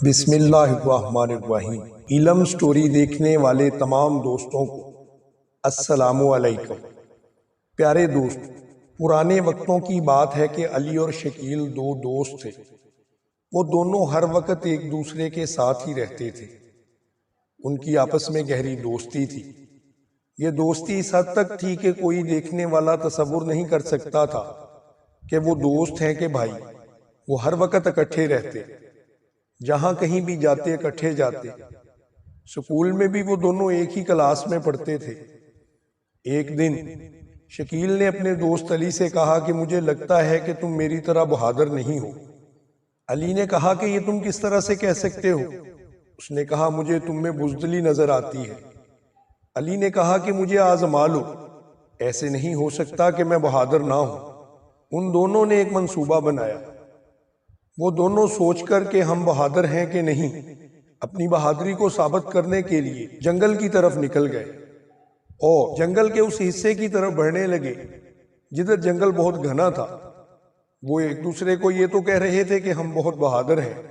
بسم اللہ الرحمن الرحیم۔ علم سٹوری دیکھنے والے تمام دوستوں کو السلام علیکم۔ پیارے دوست، پرانے وقتوں کی بات ہے کہ علی اور شکیل دو دوست تھے۔ وہ دونوں ہر وقت ایک دوسرے کے ساتھ ہی رہتے تھے۔ ان کی آپس میں گہری دوستی تھی۔ یہ دوستی اس حد تک تھی کہ کوئی دیکھنے والا تصور نہیں کر سکتا تھا کہ وہ دوست ہیں کہ بھائی۔ وہ ہر وقت اکٹھے رہتے، جہاں کہیں بھی جاتے اکٹھے جاتے۔ سکول میں بھی وہ دونوں ایک ہی کلاس میں پڑھتے تھے۔ ایک دن شکیل نے اپنے دوست علی سے کہا کہ مجھے لگتا ہے کہ تم میری طرح بہادر نہیں ہو۔ علی نے کہا کہ یہ تم کس طرح سے کہہ سکتے ہو؟ اس نے کہا مجھے تم میں بزدلی نظر آتی ہے۔ علی نے کہا کہ مجھے آزما لو، ایسے نہیں ہو سکتا کہ میں بہادر نہ ہوں۔ ان دونوں نے ایک منصوبہ بنایا۔ وہ دونوں سوچ کر کہ ہم بہادر ہیں کہ نہیں، اپنی بہادری کو ثابت کرنے کے لیے جنگل کی طرف نکل گئے اور جنگل کے اس حصے کی طرف بڑھنے لگے جدھر جنگل بہت گھنا تھا۔ وہ ایک دوسرے کو یہ تو کہہ رہے تھے کہ ہم بہت بہادر ہیں،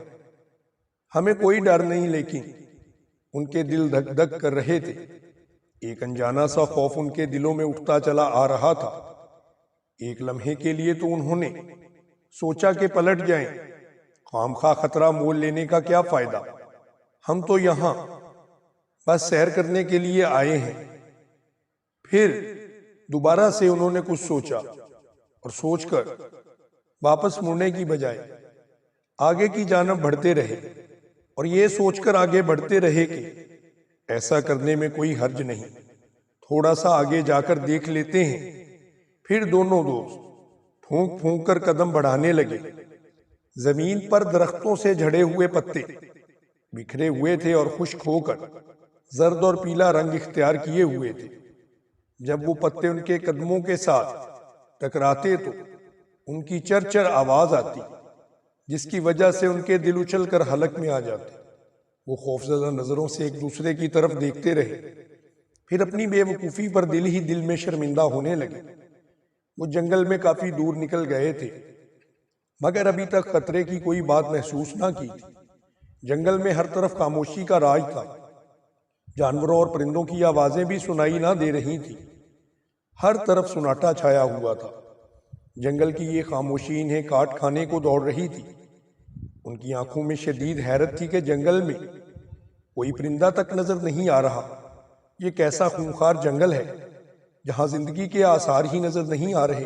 ہمیں کوئی ڈر نہیں، لیکن ان کے دل دھک دھک کر رہے تھے۔ ایک انجانا سا خوف ان کے دلوں میں اٹھتا چلا آ رہا تھا۔ ایک لمحے کے لیے تو انہوں نے سوچا کہ پلٹ جائیں، خام خواہ خطرہ مول لینے کا کیا فائدہ، ہم تو یہاں بس سیر کرنے کے لیے آئے ہیں۔ پھر دوبارہ سے انہوں نے کچھ سوچا اور سوچ کر واپس مڑنے کی بجائے آگے کی جانب بڑھتے رہے، اور یہ سوچ کر آگے بڑھتے رہے کہ ایسا کرنے میں کوئی حرج نہیں، تھوڑا سا آگے جا کر دیکھ لیتے ہیں۔ پھر دونوں دوست پھونک پھونک کر قدم بڑھانے لگے۔ زمین پر درختوں سے جھڑے ہوئے پتے بکھرے ہوئے تھے اور خشک ہو کر زرد اور پیلا رنگ اختیار کیے ہوئے تھے۔ جب وہ پتے ان کے قدموں کے ساتھ ٹکراتے تو ان کی چرچر آواز آتی، جس کی وجہ سے ان کے دل اچھل کر حلق میں آ جاتے۔ وہ خوفزدہ نظروں سے ایک دوسرے کی طرف دیکھتے رہے، پھر اپنی بے وقوفی پر دل ہی دل میں شرمندہ ہونے لگے۔ وہ جنگل میں کافی دور نکل گئے تھے، مگر ابھی تک خطرے کی کوئی بات محسوس نہ کی تھی۔ جنگل میں ہر طرف خاموشی کا راج تھا، جانوروں اور پرندوں کی آوازیں بھی سنائی نہ دے رہی تھی، ہر طرف سناٹا چھایا ہوا تھا۔ جنگل کی یہ خاموشی انہیں کاٹ کھانے کو دوڑ رہی تھی۔ ان کی آنکھوں میں شدید حیرت تھی کہ جنگل میں کوئی پرندہ تک نظر نہیں آ رہا۔ یہ کیسا خونخوار جنگل ہے جہاں زندگی کے آثار ہی نظر نہیں آ رہے۔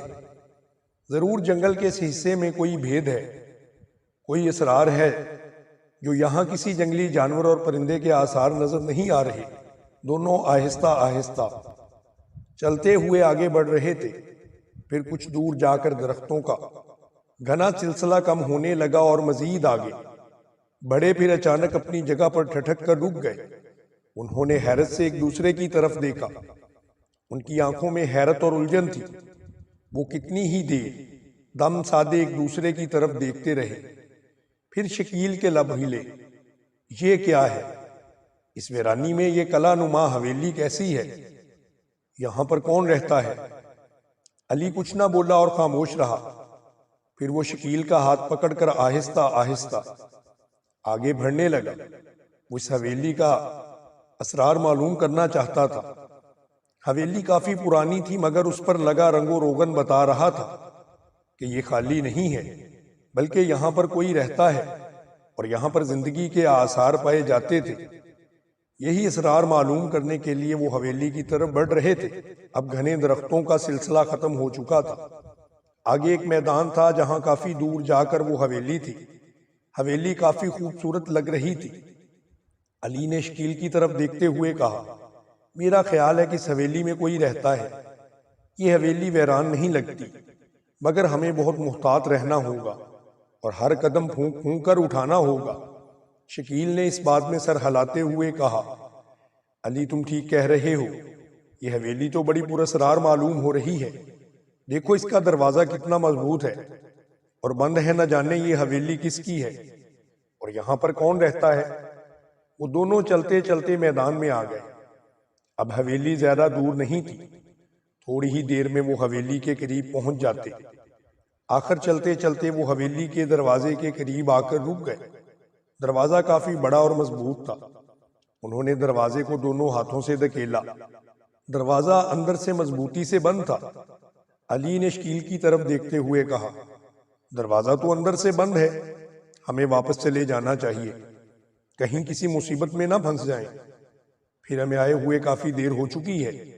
ضرور جنگل کے اس حصے میں کوئی بھید ہے، کوئی اسرار ہے جو یہاں کسی جنگلی جانور اور پرندے کے آثار نظر نہیں آ رہے۔ دونوں آہستہ آہستہ چلتے ہوئے آگے بڑھ رہے تھے۔ پھر کچھ دور جا کر درختوں کا گھنا سلسلہ کم ہونے لگا اور مزید آگے بڑے، پھر اچانک اپنی جگہ پر ٹھٹک کر رک گئے۔ انہوں نے حیرت سے ایک دوسرے کی طرف دیکھا۔ ان کی آنکھوں میں حیرت اور الجھن تھی۔ وہ کتنی ہی دیر دم سادے ایک دوسرے کی طرف دیکھتے رہے۔ پھر شکیل کے لب ہلے، یہ کیا ہے؟ اس ویرانی میں یہ قلعہ نما حویلی کیسی ہے؟ یہاں پر کون رہتا ہے؟ علی کچھ نہ بولا اور خاموش رہا۔ پھر وہ شکیل کا ہاتھ پکڑ کر آہستہ آہستہ آگے بڑھنے لگا۔ وہ اس حویلی کا اسرار معلوم کرنا چاہتا تھا۔ حویلی کافی پرانی تھی، مگر اس پر لگا رنگ و روغن بتا رہا تھا کہ یہ خالی نہیں ہے، بلکہ یہاں پر کوئی رہتا ہے اور یہاں پر زندگی کے آثار پائے جاتے تھے۔ یہی اسرار معلوم کرنے کے لیے وہ حویلی کی طرف بڑھ رہے تھے۔ اب گھنے درختوں کا سلسلہ ختم ہو چکا تھا۔ آگے ایک میدان تھا جہاں کافی دور جا کر وہ حویلی تھی۔ حویلی کافی خوبصورت لگ رہی تھی۔ علی نے شکیل کی طرف دیکھتے ہوئے کہا، میرا خیال ہے کہ اس حویلی میں کوئی رہتا ہے۔ یہ حویلی ویران نہیں لگتی، مگر ہمیں بہت محتاط رہنا ہوگا اور ہر قدم پھونک پھونک کر اٹھانا ہوگا۔ شکیل نے اس بات میں سر ہلاتے ہوئے کہا، علی تم ٹھیک کہہ رہے ہو، یہ حویلی تو بڑی پراسرار معلوم ہو رہی ہے۔ دیکھو اس کا دروازہ کتنا مضبوط ہے اور بند ہے، نہ جانے یہ حویلی کس کی ہے اور یہاں پر کون رہتا ہے۔ وہ دونوں چلتے چلتے میدان میں آ گئے۔ اب حویلی زیادہ دور نہیں تھی، تھوڑی ہی دیر میں وہ حویلی کے قریب پہنچ جاتے۔ آخر چلتے چلتے وہ حویلی کے دروازے کے قریب آ کر رک گئے۔ دروازہ کافی بڑا اور مضبوط تھا۔ انہوں نے دروازے کو دونوں ہاتھوں سے دھکیلا۔ دروازہ اندر سے مضبوطی سے بند تھا۔ علی نے شکیل کی طرف دیکھتے ہوئے کہا، دروازہ تو اندر سے بند ہے، ہمیں واپس چلے جانا چاہیے، کہیں کسی مصیبت میں نہ پھنس جائیں، پھر ہمیں آئے ہوئے کافی دیر ہو چکی ہے،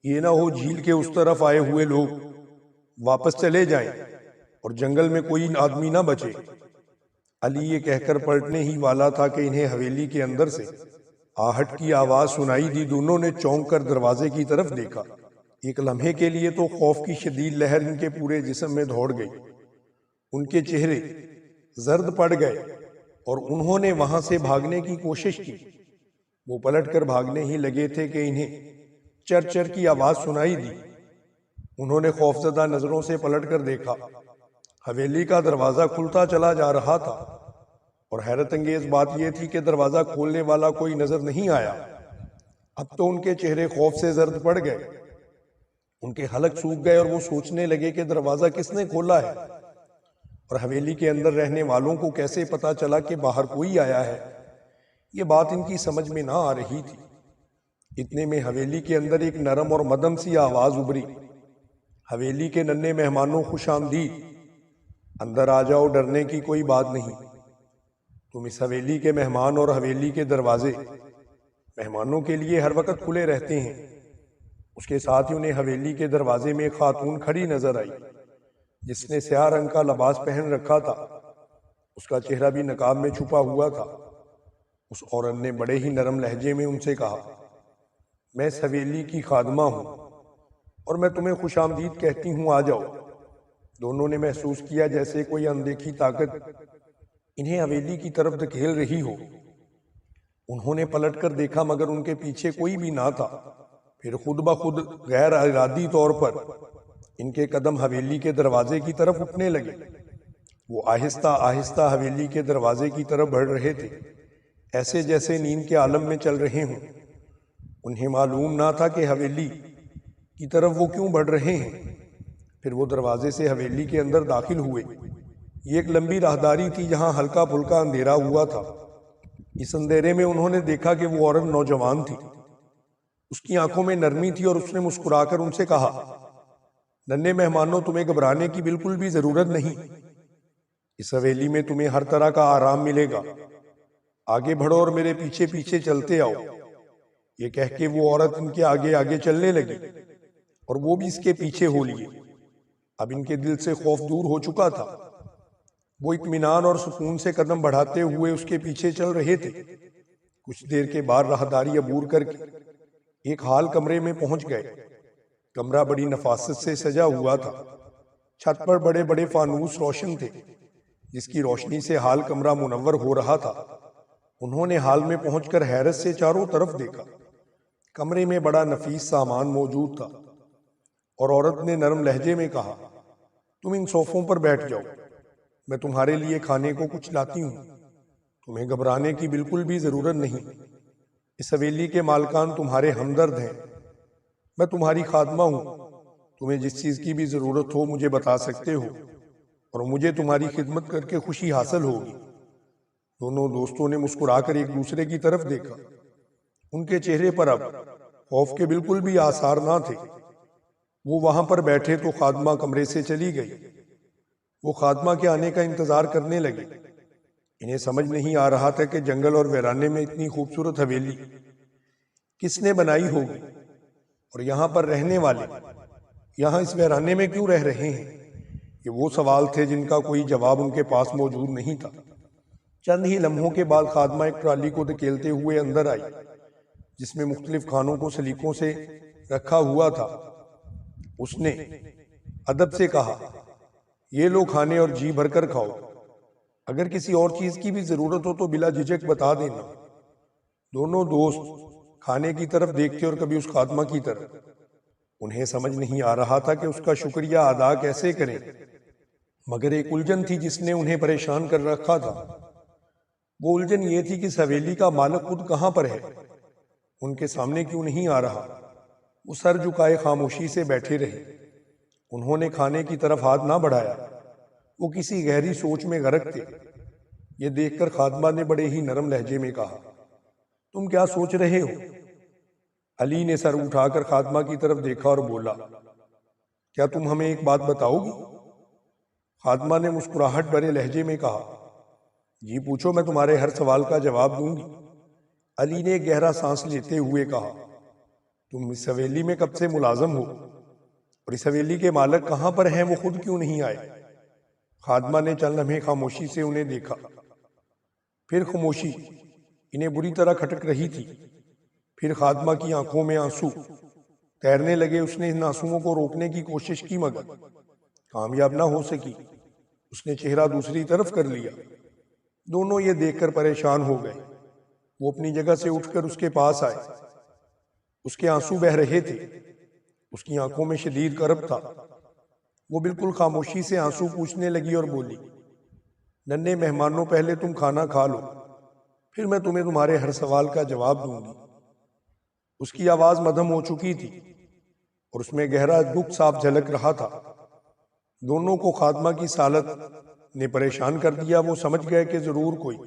یہ نہ ہو جھیل کے اس طرف آئے ہوئے لوگ واپس چلے جائیں اور جنگل میں کوئی آدمی نہ بچے۔ علی یہ کہہ کر پلٹنے ہی والا تھا کہ انہیں حویلی کے اندر سے آہٹ کی آواز سنائی دی۔ دونوں نے چونک کر دروازے کی طرف دیکھا۔ ایک لمحے کے لیے تو خوف کی شدید لہر ان کے پورے جسم میں دوڑ گئی، ان کے چہرے زرد پڑ گئے اور انہوں نے وہاں سے بھاگنے کی کوشش کی۔ وہ پلٹ کر بھاگنے ہی لگے تھے کہ انہیں چر چر کی آواز سنائی دی۔ انہوں نے خوفزدہ نظروں سے پلٹ کر دیکھا۔ حویلی کا دروازہ کھلتا چلا جا رہا تھا اور حیرت انگیز بات یہ تھی کہ دروازہ کھولنے والا کوئی نظر نہیں آیا۔ اب تو ان کے چہرے خوف سے زرد پڑ گئے، ان کے حلق سوکھ گئے اور وہ سوچنے لگے کہ دروازہ کس نے کھولا ہے اور حویلی کے اندر رہنے والوں کو کیسے پتا چلا کہ باہر کوئی آیا ہے۔ یہ بات ان کی سمجھ میں نہ آ رہی تھی۔ اتنے میں حویلی کے اندر ایک نرم اور مدھم سی آواز ابھری، حویلی کے ننھے مہمانوں خوش آمدید، اندر آ جاؤ، ڈرنے کی کوئی بات نہیں، تم اس حویلی کے مہمان اور حویلی کے دروازے مہمانوں کے لیے ہر وقت کھلے رہتے ہیں۔ اس کے ساتھ ہی انہیں حویلی کے دروازے میں ایک خاتون کھڑی نظر آئی جس نے سیاہ رنگ کا لباس پہن رکھا تھا، اس کا چہرہ بھی نقاب میں چھپا ہوا تھا۔ اس عورت نے بڑے ہی نرم لہجے میں ان سے کہا، میں اس حویلی کی خادمہ ہوں اور میں تمہیں خوش آمدید کہتی ہوں، آ جاؤ۔ دونوں نے محسوس کیا جیسے کوئی اندیکھی طاقت انہیں حویلی کی طرف دھکیل رہی ہو۔ انہوں نے پلٹ کر دیکھا مگر ان کے پیچھے کوئی بھی نہ تھا۔ پھر خود بخود غیر ارادی طور پر ان کے قدم حویلی کے دروازے کی طرف اٹھنے لگے۔ وہ آہستہ آہستہ حویلی کے دروازے کی طرف بڑھ رہے تھے، ایسے جیسے نیند کے عالم میں چل رہے ہوں۔ انہیں معلوم نہ تھا کہ حویلی کی طرف وہ کیوں بڑھ رہے ہیں۔ پھر وہ دروازے سے حویلی کے اندر داخل ہوئے۔ یہ ایک لمبی راہداری تھی جہاں ہلکا پھلکا اندھیرا ہوا تھا۔ اس اندھیرے میں انہوں نے دیکھا کہ وہ عورت نوجوان تھی، اس کی آنکھوں میں نرمی تھی اور اس نے مسکرا کر ان سے کہا، ننھے مہمانوں، تمہیں گھبرانے کی بالکل بھی ضرورت نہیں، اس حویلی میں تمہیں ہر طرح کا آرام ملے گا، آگے بڑھو اور میرے پیچھے پیچھے چلتے آؤ۔ یہ کہہ کے وہ عورت ان کے آگے آگے چلنے لگی اور وہ بھی اس کے پیچھے ہو لیے۔ اب ان کے دل سے خوف دور ہو چکا تھا۔ وہ اطمینان اور سکون سے قدم بڑھاتے ہوئے اس کے پیچھے چل رہے تھے۔ کچھ دیر کے بعد راہداری عبور کر کے ایک ہال کمرے میں پہنچ گئے۔ کمرہ بڑی نفاست سے سجا ہوا تھا۔ چھت پر بڑے بڑے فانوس روشن تھے جس کی روشنی سے ہال کمرہ منور ہو رہا تھا۔ انہوں نے ہال میں پہنچ کر حیرت سے چاروں طرف دیکھا۔ کمرے میں بڑا نفیس سامان موجود تھا اور عورت نے نرم لہجے میں کہا، تم ان صوفوں پر بیٹھ جاؤ، میں تمہارے لیے کھانے کو کچھ لاتی ہوں، تمہیں گھبرانے کی بالکل بھی ضرورت نہیں، اس حویلی کے مالکان تمہارے ہمدرد ہیں، میں تمہاری خادمہ ہوں، تمہیں جس چیز کی بھی ضرورت ہو مجھے بتا سکتے ہو اور مجھے تمہاری خدمت کر کے خوشی حاصل ہوگی۔ دونوں دوستوں نے مسکرا کر ایک دوسرے کی طرف دیکھا۔ ان کے چہرے پر اب خوف کے بالکل بھی آثار نہ تھے۔ وہ وہاں پر بیٹھے تو خادمہ کمرے سے چلی گئی۔ وہ خادمہ کے آنے کا انتظار کرنے لگے۔ انہیں سمجھ نہیں آ رہا تھا کہ جنگل اور ویرانے میں اتنی خوبصورت حویلی کس نے بنائی ہوگی اور یہاں پر رہنے والے یہاں اس ویرانے میں کیوں رہ رہے ہیں۔ یہ وہ سوال تھے جن کا کوئی جواب ان کے پاس موجود نہیں تھا۔ چند ہی لمحوں کے بعد خادمہ ایک ٹرالی کو دھکیلتے ہوئے اندر آئی جس میں مختلف کھانوں کو سلیقوں سے رکھا ہوا تھا۔ اس نے ادب سے کہا، یہ لو کھانے اور جی بھر کر کھاؤ، اگر کسی اور چیز کی بھی ضرورت ہو تو بلا جھجک بتا دینا۔ دونوں دوست کھانے کی طرف دیکھتے اور کبھی اس خادمہ کی طرف۔ انہیں سمجھ نہیں آ رہا تھا کہ اس کا شکریہ ادا کیسے کریں، مگر ایک الجھن تھی جس نے انہیں پریشان کر رکھا تھا۔ وہ الجھن یہ تھی کہ اس حویلی کا مالک خود کہاں پر ہے، ان کے سامنے کیوں نہیں آ رہا۔ وہ سر جھکائے خاموشی سے بیٹھے رہے۔ انہوں نے کھانے کی طرف ہاتھ نہ بڑھایا۔ وہ کسی گہری سوچ میں غرق تھے۔ یہ دیکھ کر خادمہ نے بڑے ہی نرم لہجے میں کہا، تم کیا سوچ رہے ہو؟ علی نے سر اٹھا کر خادمہ کی طرف دیکھا اور بولا، کیا تم ہمیں ایک بات بتاؤ گی؟ خادمہ نے مسکراہٹ بھرے لہجے میں کہا، جی پوچھو، میں تمہارے ہر سوال کا جواب دوں گی۔ علی نے ایک گہرا سانس لیتے ہوئے کہا، تم اس حویلی میں کب سے ملازم ہو؟ اور اس حویلی کے مالک کہاں پر ہیں؟ وہ خود کیوں نہیں آئے؟ خادمہ نے چند لمحے خاموشی سے انہیں دیکھا، پھر خاموشی انہیں بری طرح کھٹک رہی تھی۔ پھر خادمہ کی آنکھوں میں آنسو تیرنے لگے۔ اس نے ان آنسوؤں کو روکنے کی کوشش کی مگر کامیاب نہ ہو سکی۔ اس نے چہرہ دوسری طرف کر لیا۔ دونوں یہ دیکھ کر پریشان ہو گئے۔ وہ اپنی جگہ سے اٹھ کر اس کے پاس آئے۔ اس کے آنسو بہہ رہے تھے، اس کی آنکھوں میں شدید کرب تھا۔ وہ بالکل خاموشی سے آنسو پوچھنے لگی اور بولی، ننھے مہمانوں، پہلے تم کھانا کھا لو، پھر میں تمہیں تمہارے ہر سوال کا جواب دوں گی۔ اس کی آواز مدھم ہو چکی تھی اور اس میں گہرا دکھ صاف جھلک رہا تھا۔ دونوں کو خادمہ کی حالت نے پریشان کر دیا۔ وہ سمجھ گئے کہ ضرور کوئی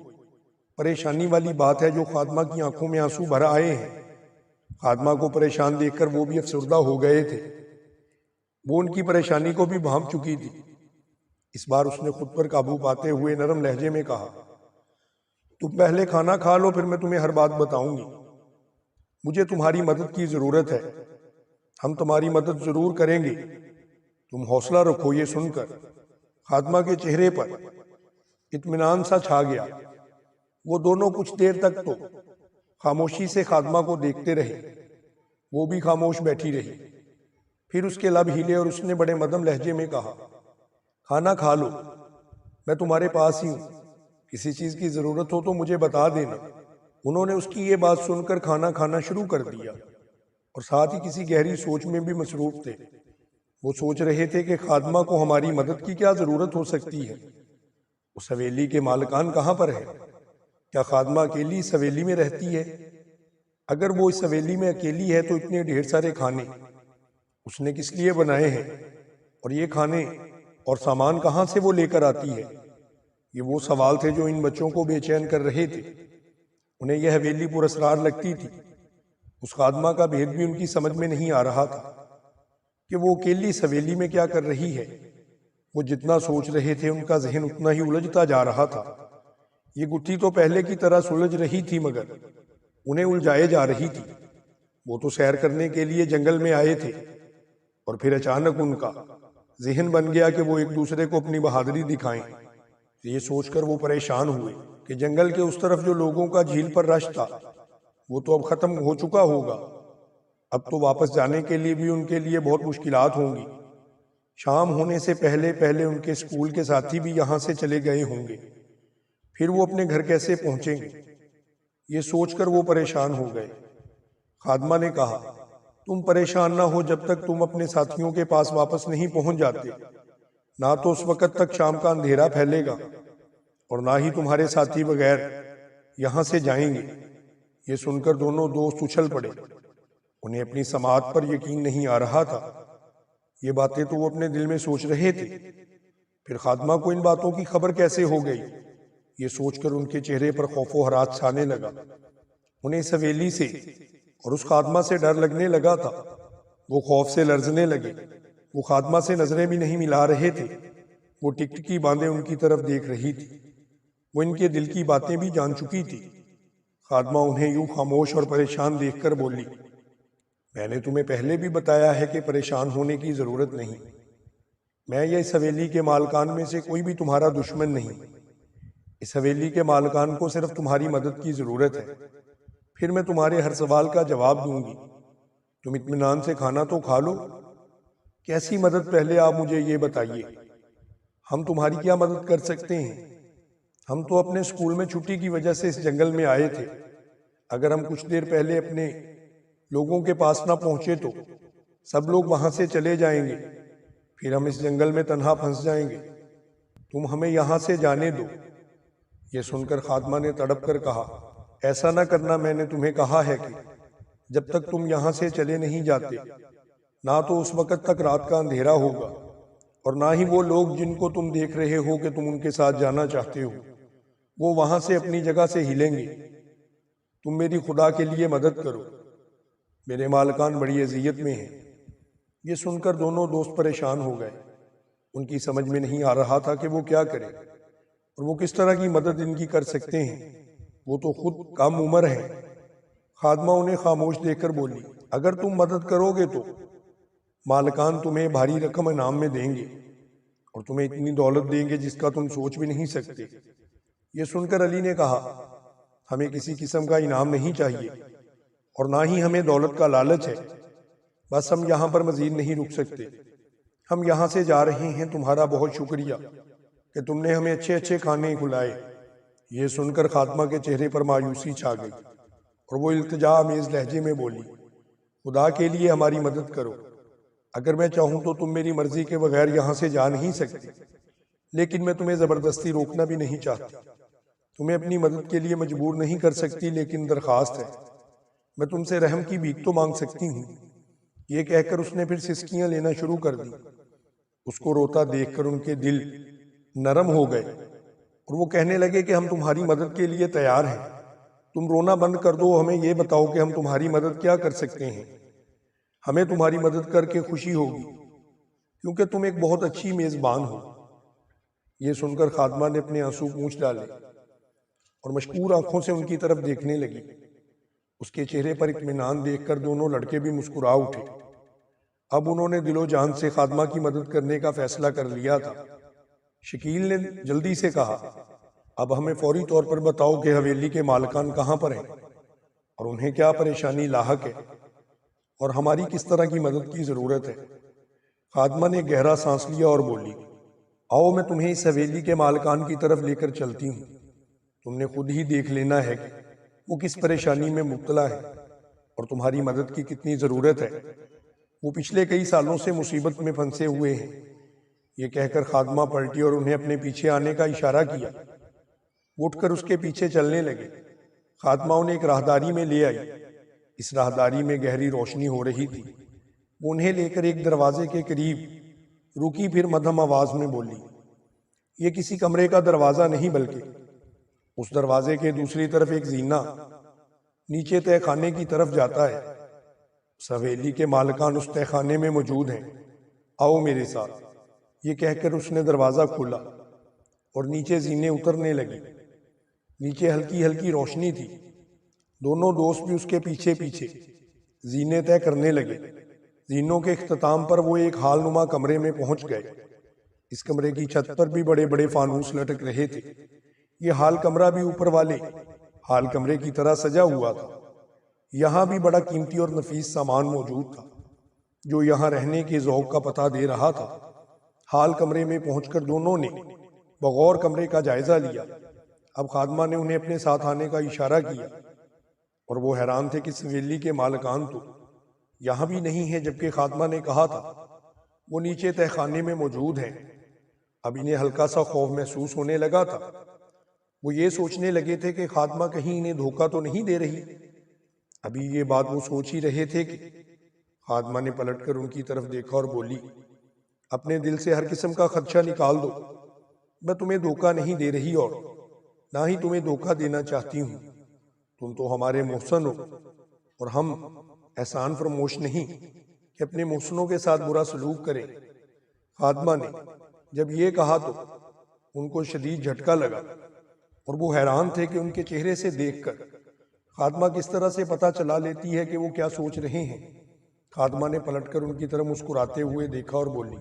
پریشانی والی بات ہے جو خادمہ کی آنکھوں میں آنسو بھر آئے ہیں۔ خادمہ کو پریشان دیکھ کر وہ بھی افسردہ ہو گئے تھے۔ وہ ان کی پریشانی کو بھی بھانپ چکی تھی۔ اس بار اس نے خود پر قابو پاتے ہوئے نرم لہجے میں کہا، تم پہلے کھانا کھا لو، پھر میں تمہیں ہر بات بتاؤں گی۔ مجھے تمہاری مدد کی ضرورت ہے۔ ہم تمہاری مدد ضرور کریں گے، تم حوصلہ رکھو۔ یہ سن کر خادمہ کے چہرے پر اطمینان سا چھا گیا۔ وہ دونوں کچھ دیر تک تو خاموشی سے خادمہ کو دیکھتے رہے۔ وہ بھی خاموش بیٹھی رہی۔ پھر اس کے لب ہلے اور اس نے بڑے مدھم لہجے میں کہا، کھانا کھا لو، میں تمہارے پاس ہی ہوں، کسی چیز کی ضرورت ہو تو مجھے بتا دینا۔ انہوں نے اس کی یہ بات سن کر کھانا کھانا شروع کر دیا اور ساتھ ہی کسی گہری سوچ میں بھی مصروف تھے۔ وہ سوچ رہے تھے کہ خادمہ کو ہماری مدد کی کیا ضرورت ہو سکتی ہے؟ اس حویلی کے مالکان کہاں پر ہے؟ کیا خادمہ اکیلی اس حویلی میں رہتی ہے؟ اگر وہ اس حویلی میں اکیلی ہے تو اتنے ڈھیر سارے کھانے اس نے کس لیے بنائے ہیں؟ اور یہ کھانے اور سامان کہاں سے وہ لے کر آتی ہے؟ یہ وہ سوال تھے جو ان بچوں کو بے چین کر رہے تھے۔ انہیں یہ حویلی پر اسرار لگتی تھی۔ اس خادمہ کا بھید بھی ان کی سمجھ میں نہیں آ رہا تھا کہ وہ اکیلی اس حویلی میں کیا کر رہی ہے۔ وہ جتنا سوچ رہے تھے ان کا ذہن اتنا ہی الجھتا جا رہا تھا۔ یہ گتھی تو پہلے کی طرح سلجھ رہی تھی مگر انہیں الجھائے جا رہی تھی۔ وہ تو سیر کرنے کے لیے جنگل میں آئے تھے اور پھر اچانک ان کا ذہن بن گیا کہ وہ ایک دوسرے کو اپنی بہادری دکھائیں۔ یہ سوچ کر وہ پریشان ہوئے کہ جنگل کے اس طرف جو لوگوں کا جھیل پر رش تھا وہ تو اب ختم ہو چکا ہوگا۔ اب تو واپس جانے کے لیے بھی ان کے لیے بہت مشکلات ہوں گی۔ شام ہونے سے پہلے پہلے ان کے اسکول کے ساتھی بھی یہاں سے چلے گئے ہوں گے، پھر وہ اپنے گھر کیسے پہنچیں گے؟ یہ سوچ کر وہ پریشان ہو گئے۔ خادمہ نے کہا، تم پریشان نہ ہو جب تک تم اپنے ساتھیوں کے پاس واپس نہیں پہنچ جاتے۔ نہ تو اس وقت تک شام کا اندھیرا پھیلے گا اور نہ ہی تمہارے ساتھی بغیر یہاں سے جائیں گے۔ یہ سن کر دونوں دوست اچھل پڑے۔ انہیں اپنی سماعت پر یقین نہیں آ رہا تھا۔ یہ باتیں تو وہ اپنے دل میں سوچ رہے تھے، پھر خادمہ کو ان باتوں کی خبر کیسے ہو گئی؟ یہ سوچ کر ان کے چہرے پر خوف و ہراس چھانے لگا۔ انہیں اس حویلی سے اور اس خادمہ سے ڈر لگنے لگا تھا۔ وہ خوف سے لرزنے لگے۔ وہ خادمہ سے نظریں بھی نہیں ملا رہے تھے۔ وہ ٹکٹکی باندھے ان کی طرف دیکھ رہی تھی۔ وہ ان کے دل کی باتیں بھی جان چکی تھی۔ خادمہ انہیں یوں خاموش اور پریشان دیکھ کر بولی، میں نے تمہیں پہلے بھی بتایا ہے کہ پریشان ہونے کی ضرورت نہیں۔ میں یا اس حویلی کے مالکان میں سے کوئی بھی تمہارا دشمن نہیں۔ اس حویلی کے مالکان کو صرف تمہاری مدد کی ضرورت ہے، پھر میں تمہارے ہر سوال کا جواب دوں گی۔ تم اطمینان سے کھانا تو کھا لو۔ کیسی مدد پہلے آپ مجھے یہ بتائیے۔ ہم تمہاری کیا مدد کر سکتے ہیں؟ ہم تو اپنے اسکول میں چھٹی کی وجہ سے اس جنگل میں آئے تھے۔ اگر ہم کچھ دیر پہلے اپنے لوگوں کے پاس نہ پہنچے تو سب لوگ وہاں سے چلے جائیں گے، پھر ہم اس جنگل میں تنہا پھنس جائیں گے۔ تم ہمیں یہاں سے جانے دو۔ یہ سن کر خادمہ نے تڑپ کر کہا، ایسا نہ کرنا، میں نے تمہیں کہا ہے کہ جب تک تم یہاں سے چلے نہیں جاتے نہ تو اس وقت تک رات کا اندھیرا ہوگا اور نہ ہی وہ لوگ جن کو تم دیکھ رہے ہو کہ تم ان کے ساتھ جانا چاہتے ہو وہ وہاں سے اپنی جگہ سے ہلیں گے۔ تم میری خدا کے لیے مدد کرو، میرے مالکان بڑی اذیت میں ہیں۔ یہ سن کر دونوں دوست پریشان ہو گئے۔ ان کی سمجھ میں نہیں آ رہا تھا کہ وہ کیا کریں اور وہ کس طرح کی مدد ان کی کر سکتے ہیں، وہ تو خود کم عمر ہیں۔ خادمہ انہیں خاموش دیکھ کر بولی، اگر تم مدد کرو گے تو مالکان تمہیں بھاری رقم انعام میں دیں گے اور تمہیں اتنی دولت دیں گے جس کا تم سوچ بھی نہیں سکتے۔ یہ سن کر علی نے کہا، ہمیں کسی قسم کا انعام نہیں چاہیے اور نہ ہی ہمیں دولت کا لالچ ہے، بس ہم یہاں پر مزید نہیں رک سکتے، ہم یہاں سے جا رہے ہیں۔ تمہارا بہت شکریہ کہ تم نے ہمیں اچھے اچھے کھانے کھلائے۔ یہ سن کر خاتمہ کے چہرے پر مایوسی چھا گئی اور وہ التجا آمیز لہجے میں بولی، خدا کے لیے ہماری مدد کرو، اگر میں چاہوں تو تم میری مرضی کے بغیر یہاں سے جا نہیں سکتی، لیکن میں تمہیں زبردستی روکنا بھی نہیں چاہتی، تمہیں اپنی مدد کے لیے مجبور نہیں کر سکتی، لیکن درخواست ہے، میں تم سے رحم کی بھیک تو مانگ سکتی ہوں۔ یہ کہہ کر اس نے پھر سسکیاں لینا شروع کر دی۔ اس کو روتا دیکھ کر ان کے دل نرم ہو گئے اور وہ کہنے لگے کہ ہم تمہاری مدد کے لیے تیار ہیں، تم رونا بند کر دو، ہمیں یہ بتاؤ کہ ہم تمہاری مدد کیا کر سکتے ہیں، ہمیں تمہاری مدد کر کے خوشی ہوگی کیونکہ تم ایک بہت اچھی میزبان ہو۔ یہ سن کر خادمہ نے اپنے آنسو پونچھ ڈالے اور مشکور آنکھوں سے ان کی طرف دیکھنے لگی۔ اس کے چہرے پر اطمینان دیکھ کر دونوں لڑکے بھی مسکرا اٹھے۔ اب انہوں نے دل و جان سے خادمہ کی مدد کرنے کا فیصلہ کر لیا تھا۔ شکیل نے جلدی سے کہا، اب ہمیں فوری طور پر بتاؤ کہ حویلی کے مالکان کہاں پر ہیں اور انہیں کیا پریشانی لاحق ہے اور ہماری کس طرح کی مدد کی ضرورت ہے۔ خادمہ نے گہرا سانس لیا اور بولی، آؤ میں تمہیں اس حویلی کے مالکان کی طرف لے کر چلتی ہوں، تم نے خود ہی دیکھ لینا ہے کہ وہ کس پریشانی میں مبتلا ہے اور تمہاری مدد کی کتنی ضرورت ہے۔ وہ پچھلے کئی سالوں سے مصیبت میں پھنسے ہوئے ہیں۔ یہ کہہ کر خادمہ پلٹی اور انہیں اپنے پیچھے آنے کا اشارہ کیا۔ وہ اٹھ کر اس کے پیچھے چلنے لگے۔ خادمہ انہیں ایک راہداری میں لے آئی۔ اس راہداری میں گہری روشنی ہو رہی تھی۔ وہ انہیں لے کر ایک دروازے کے قریب رکی، پھر مدھم آواز میں بولی، یہ کسی کمرے کا دروازہ نہیں بلکہ اس دروازے کے دوسری طرف ایک زینہ نیچے تہہ خانے کی طرف جاتا ہے۔ اس حویلی کے مالکان اس تہہ خانے میں موجود ہیں، آؤ میرے ساتھ۔ یہ کہہ کر اس نے دروازہ کھولا اور نیچے زینے اترنے لگی۔ نیچے ہلکی ہلکی روشنی تھی۔ دونوں دوست بھی اس کے پیچھے پیچھے زینے طے کرنے لگے۔ زینوں کے اختتام پر وہ ایک ہال نما کمرے میں پہنچ گئے۔ اس کمرے کی چھت پر بھی بڑے بڑے فانوس لٹک رہے تھے۔ یہ ہال کمرہ بھی اوپر والے ہال کمرے کی طرح سجا ہوا تھا۔ یہاں بھی بڑا قیمتی اور نفیس سامان موجود تھا جو یہاں رہنے کے ذوق کا پتہ دے رہا تھا۔ ہال کمرے میں پہنچ کر دونوں نے بغور کمرے کا جائزہ لیا۔ اب خادمہ نے انہیں اپنے ساتھ آنے کا اشارہ کیا اور وہ حیران تھے کہ اس حویلی کے مالکان تو یہاں بھی نہیں ہیں، جبکہ خادمہ نے کہا تھا وہ نیچے تہہ خانے میں موجود ہیں۔ اب انہیں ہلکا سا خوف محسوس ہونے لگا تھا۔ وہ یہ سوچنے لگے تھے کہ خادمہ کہیں انہیں دھوکہ تو نہیں دے رہی۔ ابھی یہ بات وہ سوچ ہی رہے تھے کہ خادمہ نے پلٹ کر ان کی طرف دیکھا اور بولی، اپنے دل سے ہر قسم کا خدشہ نکال دو، میں تمہیں دھوکہ نہیں دے رہی اور نہ ہی تمہیں دھوکہ دینا چاہتی ہوں۔ تم تو ہمارے محسن ہو اور ہم احسان فرموش نہیں کہ اپنے محسنوں کے ساتھ برا سلوک کریں۔ خادمہ نے جب یہ کہا تو ان کو شدید جھٹکا لگا اور وہ حیران تھے کہ ان کے چہرے سے دیکھ کر خادمہ کس طرح سے پتہ چلا لیتی ہے کہ وہ کیا سوچ رہے ہیں۔ خادمہ نے پلٹ کر ان کی طرف مسکراتے ہوئے دیکھا اور بولی،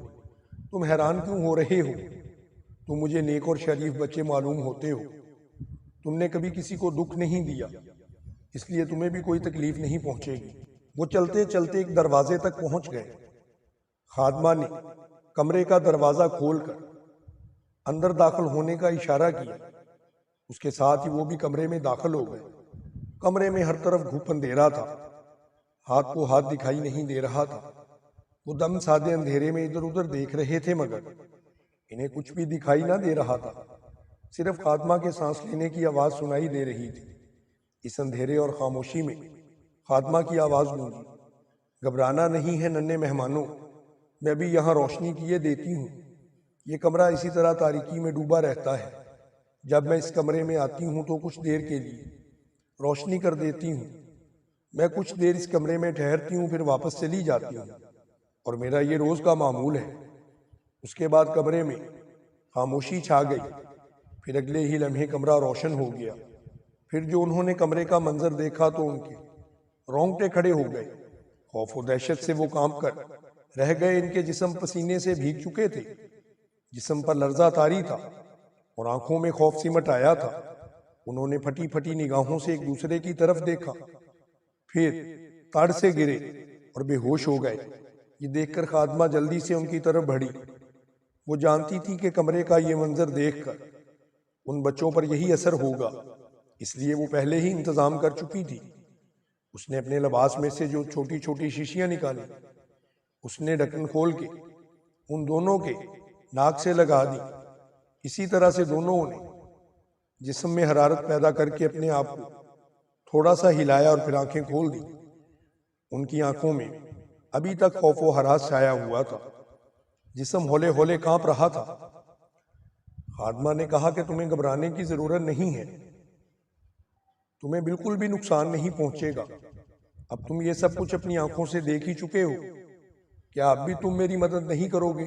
تم حیران کیوں ہو رہے ہو؟ تم مجھے نیک اور شریف بچے معلوم ہوتے ہو، تم نے کبھی کسی کو دکھ نہیں دیا، اس لیے تمہیں بھی کوئی تکلیف نہیں پہنچے گی۔ وہ چلتے چلتے ایک دروازے تک پہنچ گئے۔ خادمہ نے کمرے کا دروازہ کھول کر اندر داخل ہونے کا اشارہ کیا۔ اس کے ساتھ ہی وہ بھی کمرے میں داخل ہو گئے۔ کمرے میں ہر طرف گھپ اندھیرا تھا، ہاتھ کو ہاتھ دکھائی نہیں دے رہا تھا۔ وہ دم سادے اندھیرے میں ادھر ادھر دیکھ رہے تھے مگر انہیں کچھ بھی دکھائی نہ دے رہا تھا، صرف خادمہ کے سانس لینے کی آواز سنائی دے رہی تھی۔ اس اندھیرے اور خاموشی میں خادمہ کی آواز گونجی، گھبرانا نہیں ہے ننھے مہمانوں، میں بھی یہاں روشنی کیے دیتی ہوں، یہ کمرہ اسی طرح تاریکی میں ڈوبا رہتا ہے۔ جب میں اس کمرے میں آتی ہوں تو کچھ دیر کے لیے روشنی کر دیتی ہوں۔ میں کچھ دیر اس کمرے میں ٹھہرتی ہوں، پھر واپس چلی جاتی ہوں، اور میرا یہ روز کا معمول ہے۔ اس کے بعد کمرے میں خاموشی چھا گئی۔ پھر اگلے ہی لمحے کمرہ روشن ہو گیا۔ پھر جو انہوں نے کمرے کا منظر دیکھا تو ان کے رونگٹے کھڑے ہو گئے۔ خوف و دہشت سے وہ کانپ کر رہ گئے۔ ان کے جسم پسینے سے بھیگ چکے تھے، جسم پر لرزہ طاری تھا اور آنکھوں میں خوف سمٹ آیا تھا۔ انہوں نے پھٹی پھٹی نگاہوں سے ایک دوسرے کی طرف دیکھا، پھر تڑ سے گرے اور بے ہوش ہو گئے۔ یہ دیکھ کر خادمہ جلدی سے ان کی طرف بڑھی۔ وہ جانتی تھی کہ کمرے کا یہ منظر دیکھ کر ان بچوں پر یہی اثر ہوگا، اس لیے وہ پہلے ہی انتظام کر چکی تھی۔ اس نے اپنے لباس میں سے جو چھوٹی چھوٹی شیشیاں نکالی، اس نے ڈھکن کھول کے ان دونوں کے ناک سے لگا دی۔ اسی طرح سے دونوں نے جسم میں حرارت پیدا کر کے اپنے آپ کو تھوڑا سا ہلایا اور پھر آنکھیں کھول دی۔ ان کی آنکھوں میں ابھی تک خوف و ہراس چھایا ہوا تھا، جسم ہولے ہولے کانپ رہا تھا۔ خادمہ نے کہا کہ تمہیں گھبرانے کی ضرورت نہیں ہے، تمہیں بالکل بھی نقصان نہیں پہنچے گا۔ اب تم یہ سب کچھ اپنی آنکھوں سے دیکھ ہی چکے ہو، کیا اب بھی تم میری مدد نہیں کرو گے؟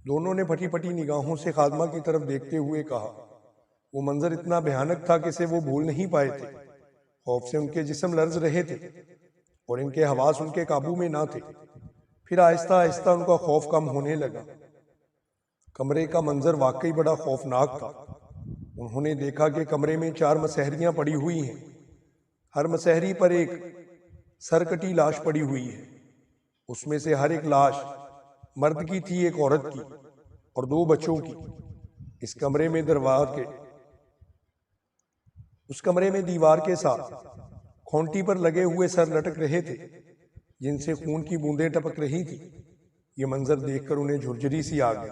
دونوں نے پھٹی پھٹی نگاہوں سے خادمہ کی طرف دیکھتے ہوئے کہا۔ وہ منظر اتنا بھیانک تھا کہ اسے وہ بھول نہیں پائے تھے۔ خوف سے ان کے جسم لرز رہے تھے اور ان کے حواس ان کے قابو میں نہ تھے۔ پھر آہستہ آہستہ ان کا خوف کم ہونے لگا۔ کمرے کا منظر واقعی بڑا خوفناک تھا۔ انہوں نے دیکھا کہ کمرے میں 4 مسہریاں پڑی ہوئی ہیں۔ ہر مسہری پر ایک سرکٹی لاش پڑی ہوئی ہے۔ اس میں سے ہر ایک لاش مرد کی تھی، ایک عورت کی اور 2 بچوں کی۔ اس کمرے میں دیوار کے ساتھ کھونٹی پر لگے ہوئے سر لٹک رہے تھے، جن سے خون کی بوندیں ٹپک رہی تھی۔ یہ منظر دیکھ کر انہیں جھرجھری سی آ گئی۔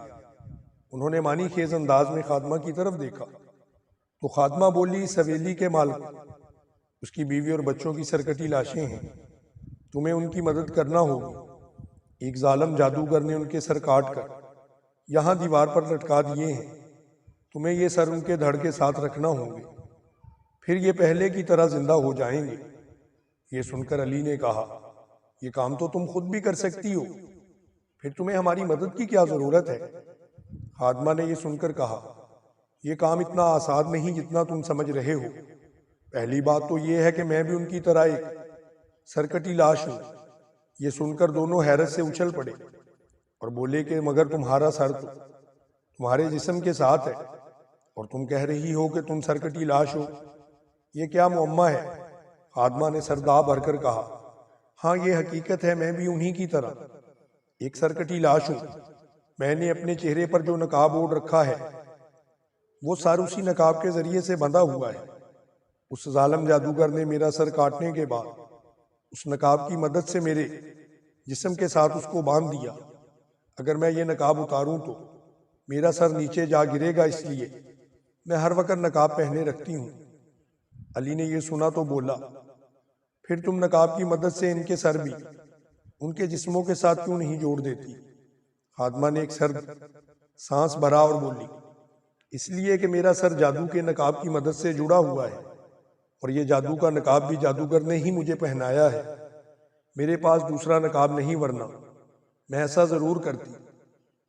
انہوں نے معنی خیز انداز میں خادمہ کی طرف دیکھا تو خادمہ بولی، اس حویلی کے مالک، اس کی بیوی اور بچوں کی سرکٹی لاشیں ہیں، تمہیں ان کی مدد کرنا ہوگی۔ ایک ظالم جادوگر نے ان کے سر کاٹ کر یہاں دیوار پر لٹکا دیے ہیں، تمہیں یہ سر ان کے دھڑ کے ساتھ رکھنا ہوں گے، پھر یہ پہلے کی طرح زندہ ہو جائیں گے۔ یہ سن کر علی نے کہا، یہ کام تو تم خود بھی کر سکتی ہو، پھر تمہیں ہماری مدد کی کیا ضرورت ہے؟ خادمہ نے یہ سن کر کہا، یہ کام اتنا آسان نہیں جتنا تم سمجھ رہے ہو۔ پہلی بات تو یہ ہے کہ میں بھی ان کی طرح ایک سرکٹی لاش ہوں۔ یہ سن کر دونوں حیرت سے اچھل پڑے اور بولے کہ مگر تمہارا سر تو تمہارے جسم کے ساتھ ہے اور تم کہہ رہی ہو کہ تم سرکٹی لاش ہو، یہ کیا معمہ ہے؟ خادمہ نے سرداب بھر کر کہا، ہاں یہ حقیقت ہے، میں بھی انہی کی طرح ایک سرکٹی لاش ہوں۔ میں نے اپنے چہرے پر جو نقاب اوڑھ رکھا ہے وہ سر اسی نقاب کے ذریعے سے بندھا ہوا ہے۔ اس ظالم جادوگر نے میرا سر کاٹنے کے بعد اس نقاب کی مدد سے میرے جسم کے ساتھ اس کو باندھ دیا۔ اگر میں یہ نقاب اتاروں تو میرا سر نیچے جا گرے گا، اس لیے میں ہر وقت نقاب پہنے رکھتی ہوں۔ علی نے یہ سنا تو بولا، پھر تم نقاب کی مدد سے ان کے سر بھی ان کے جسموں کے ساتھ کیوں نہیں جوڑ دیتی؟ خادمہ نے ایک سرد سانس بھرا اور بولی، اس لیے کہ میرا سر جادو کے نقاب کی مدد سے جڑا ہوا ہے، اور یہ جادو کا نقاب بھی جادوگر نے ہی مجھے پہنایا ہے۔ میرے پاس دوسرا نقاب نہیں، ورنہ میں ایسا ضرور کرتی۔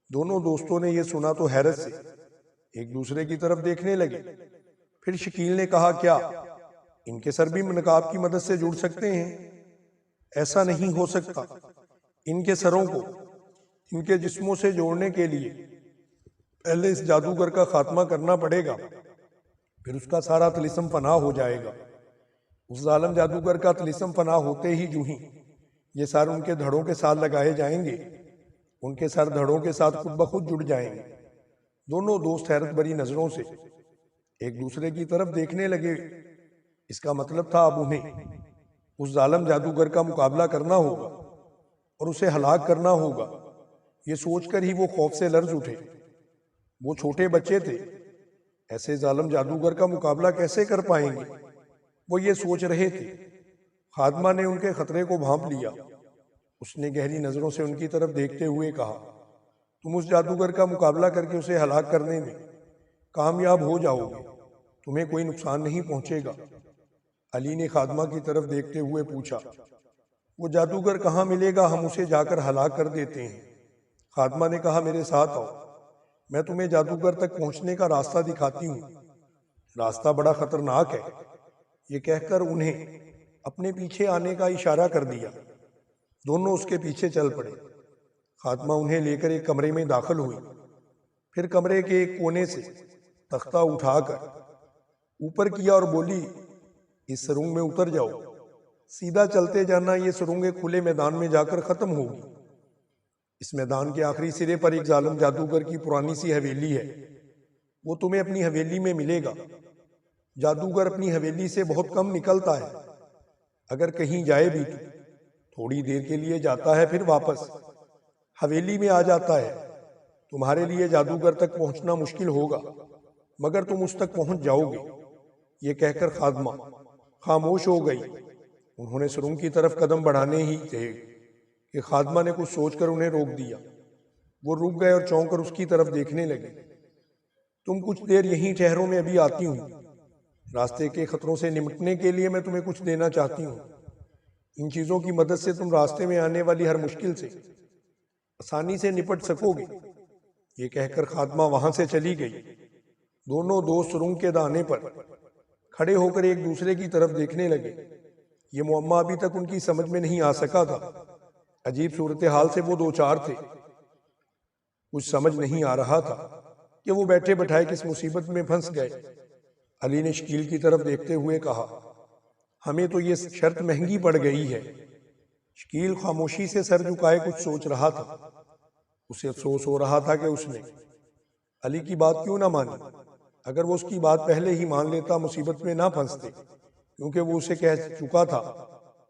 دونوں دوستوں نے یہ سنا تو حیرت سے ایک دوسرے کی طرف دیکھنے لگے۔ پھر شکیل نے کہا، کیا ان کے سر بھی نقاب کی مدد سے جڑ سکتے ہیں؟ ایسا نہیں ہو سکتا، ان کے سروں کو ان کے جسموں سے جوڑنے کے لیے پہلے اس جادوگر کا خاتمہ کرنا پڑے گا، پھر اس کا سارا طلسم فنا ہو جائے گا۔ اس ظالم جادوگر کا طلسم فنا ہوتے ہی جو ہی یہ سر ان کے دھڑوں کے ساتھ لگائے جائیں گے، ان کے سر دھڑوں کے ساتھ خود بخود جڑ جائیں گے۔ دونوں دوست حیرت بھری نظروں سے ایک دوسرے کی طرف دیکھنے لگے۔ اس کا مطلب تھا اب انہیں اس ظالم جادوگر کا مقابلہ کرنا ہوگا اور اسے ہلاک کرنا ہوگا۔ یہ سوچ کر ہی وہ خوف سے لرز اٹھے۔ وہ چھوٹے بچے تھے، ایسے ظالم جادوگر کا مقابلہ کیسے کر پائیں گے؟ وہ یہ سوچ رہے تھے۔ خادمہ نے ان کے خطرے کو بھانپ لیا۔ اس نے گہری نظروں سے ان کی طرف دیکھتے ہوئے کہا، تم اس جادوگر کا مقابلہ کر کے اسے ہلاک کرنے میں کامیاب ہو جاؤ گے، تمہیں کوئی نقصان نہیں پہنچے گا۔ علی نے خادمہ کی طرف دیکھتے ہوئے پوچھا، وہ جادوگر کہاں ملے گا؟ ہم اسے جا کر ہلاک کر دیتے ہیں۔ خادمہ نے کہا، میرے ساتھ آؤ، میں تمہیں جادوگر تک پہنچنے کا راستہ دکھاتی ہوں۔ راستہ بڑا خطرناک ہے۔ یہ کہہ کر انہیں اپنے پیچھے آنے کا اشارہ کر دیا۔ دونوں اس کے پیچھے چل پڑے۔ خادمہ انہیں لے کر ایک کمرے میں داخل ہوئی، پھر کمرے کے ایک کونے سے تختہ اٹھا کر اوپر کیا اور بولی، اس سرنگ میں اتر جاؤ، سیدھا چلتے جانا، یہ سرنگ ایک کھلے میدان میں جا کر ختم ہوگی۔ اس میدان کے آخری سرے پر ایک ظالم جادوگر کی پرانی سی حویلی ہے، وہ تمہیں اپنی حویلی میں ملے گا۔ جادوگر اپنی حویلی سے بہت کم نکلتا ہے، اگر کہیں جائے بھی تو تھوڑی دیر کے لیے جاتا ہے، پھر واپس حویلی میں آ جاتا ہے۔ تمہارے لیے جادوگر تک پہنچنا مشکل ہوگا، مگر تم اس تک پہنچ جاؤ گے۔ یہ کہہ کر خادمہ خاموش ہو گئی۔ انہوں نے سرنگ کی طرف قدم بڑھانے ہی تھے کہ خادمہ نے کچھ سوچ کر انہیں روک دیا۔ وہ رک گئے اور چونک کر اس کی طرف دیکھنے لگے۔ تم کچھ دیر یہیں ٹھہرو، میں ابھی آتی ہوں۔ راستے کے خطروں سے نمٹنے کے لیے میں تمہیں کچھ دینا چاہتی ہوں۔ ان چیزوں کی مدد سے تم راستے میں آنے والی ہر مشکل سے آسانی سے نپٹ سکو گے۔ یہ کہہ کر خادمہ وہاں سے چلی گئی۔ دونوں دوست سرنگ کے دانے پر کھڑے ہو کر ایک دوسرے کی طرف دیکھنے لگے۔ یہ معمہ ابھی تک ان کی سمجھ میں نہیں آ سکا تھا۔ عجیب صورتحال سے وہ دوچار تھے۔ کچھ سمجھ نہیں آ رہا تھا کہ وہ بیٹھے بٹھائے کس مصیبت میں پھنس گئے۔ علی نے شکیل کی طرف دیکھتے ہوئے کہا، ہمیں تو یہ شرط مہنگی پڑ گئی ہے۔ شکیل خاموشی سے سر جھکائے کچھ سوچ رہا تھا۔ اسے افسوس ہو رہا تھا کہ اس نے علی کی بات کیوں نہ مانی۔ اگر وہ اس کی بات پہلے ہی مان لیتا مصیبت میں نہ پھنستے، کیونکہ وہ اسے کہہ چکا تھا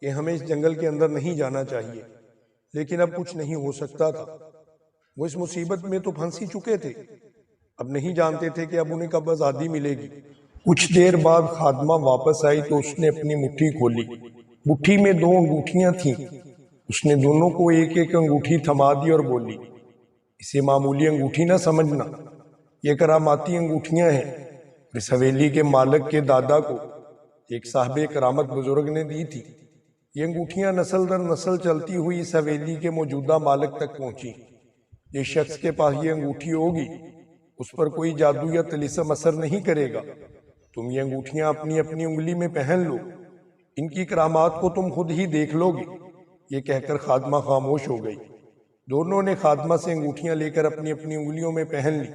کہ ہمیں اس جنگل کے اندر نہیں جانا چاہیے، لیکن اب کچھ نہیں ہو سکتا تھا۔ وہ اس مصیبت میں تو پھنس ہی چکے تھے، اب نہیں جانتے تھے کہ اب انہیں کب آزادی ملے گی۔ کچھ دیر بعد خادمہ واپس آئی تو اس نے اپنی مٹھی کھولی۔ مٹھی میں 2 انگوٹھیاں تھیں۔ اس نے دونوں کو ایک ایک انگوٹھی تھما دی اور بولی، اسے معمولی انگوٹھی نہ سمجھنا، یہ کراماتی انگوٹھیاں ہیں۔ اس حویلی کے مالک کے دادا کو ایک صاحب کرامت بزرگ نے دی تھی۔ یہ انگوٹھیاں نسل در نسل چلتی ہوئی اس حویلی کے موجودہ مالک تک پہنچی۔ جس شخص کے پاس یہ انگوٹھی ہوگی اس پر کوئی جادو یا طلسم اثر نہیں کرے گا۔ تم یہ انگوٹھیاں اپنی اپنی انگلی میں پہن لو، ان کی کرامات کو تم خود ہی دیکھ لو گے۔ یہ کہہ کر خادمہ خاموش ہو گئی۔ دونوں نے خادمہ سے انگوٹھیاں لے کر اپنی اپنی انگلیوں میں پہن لی،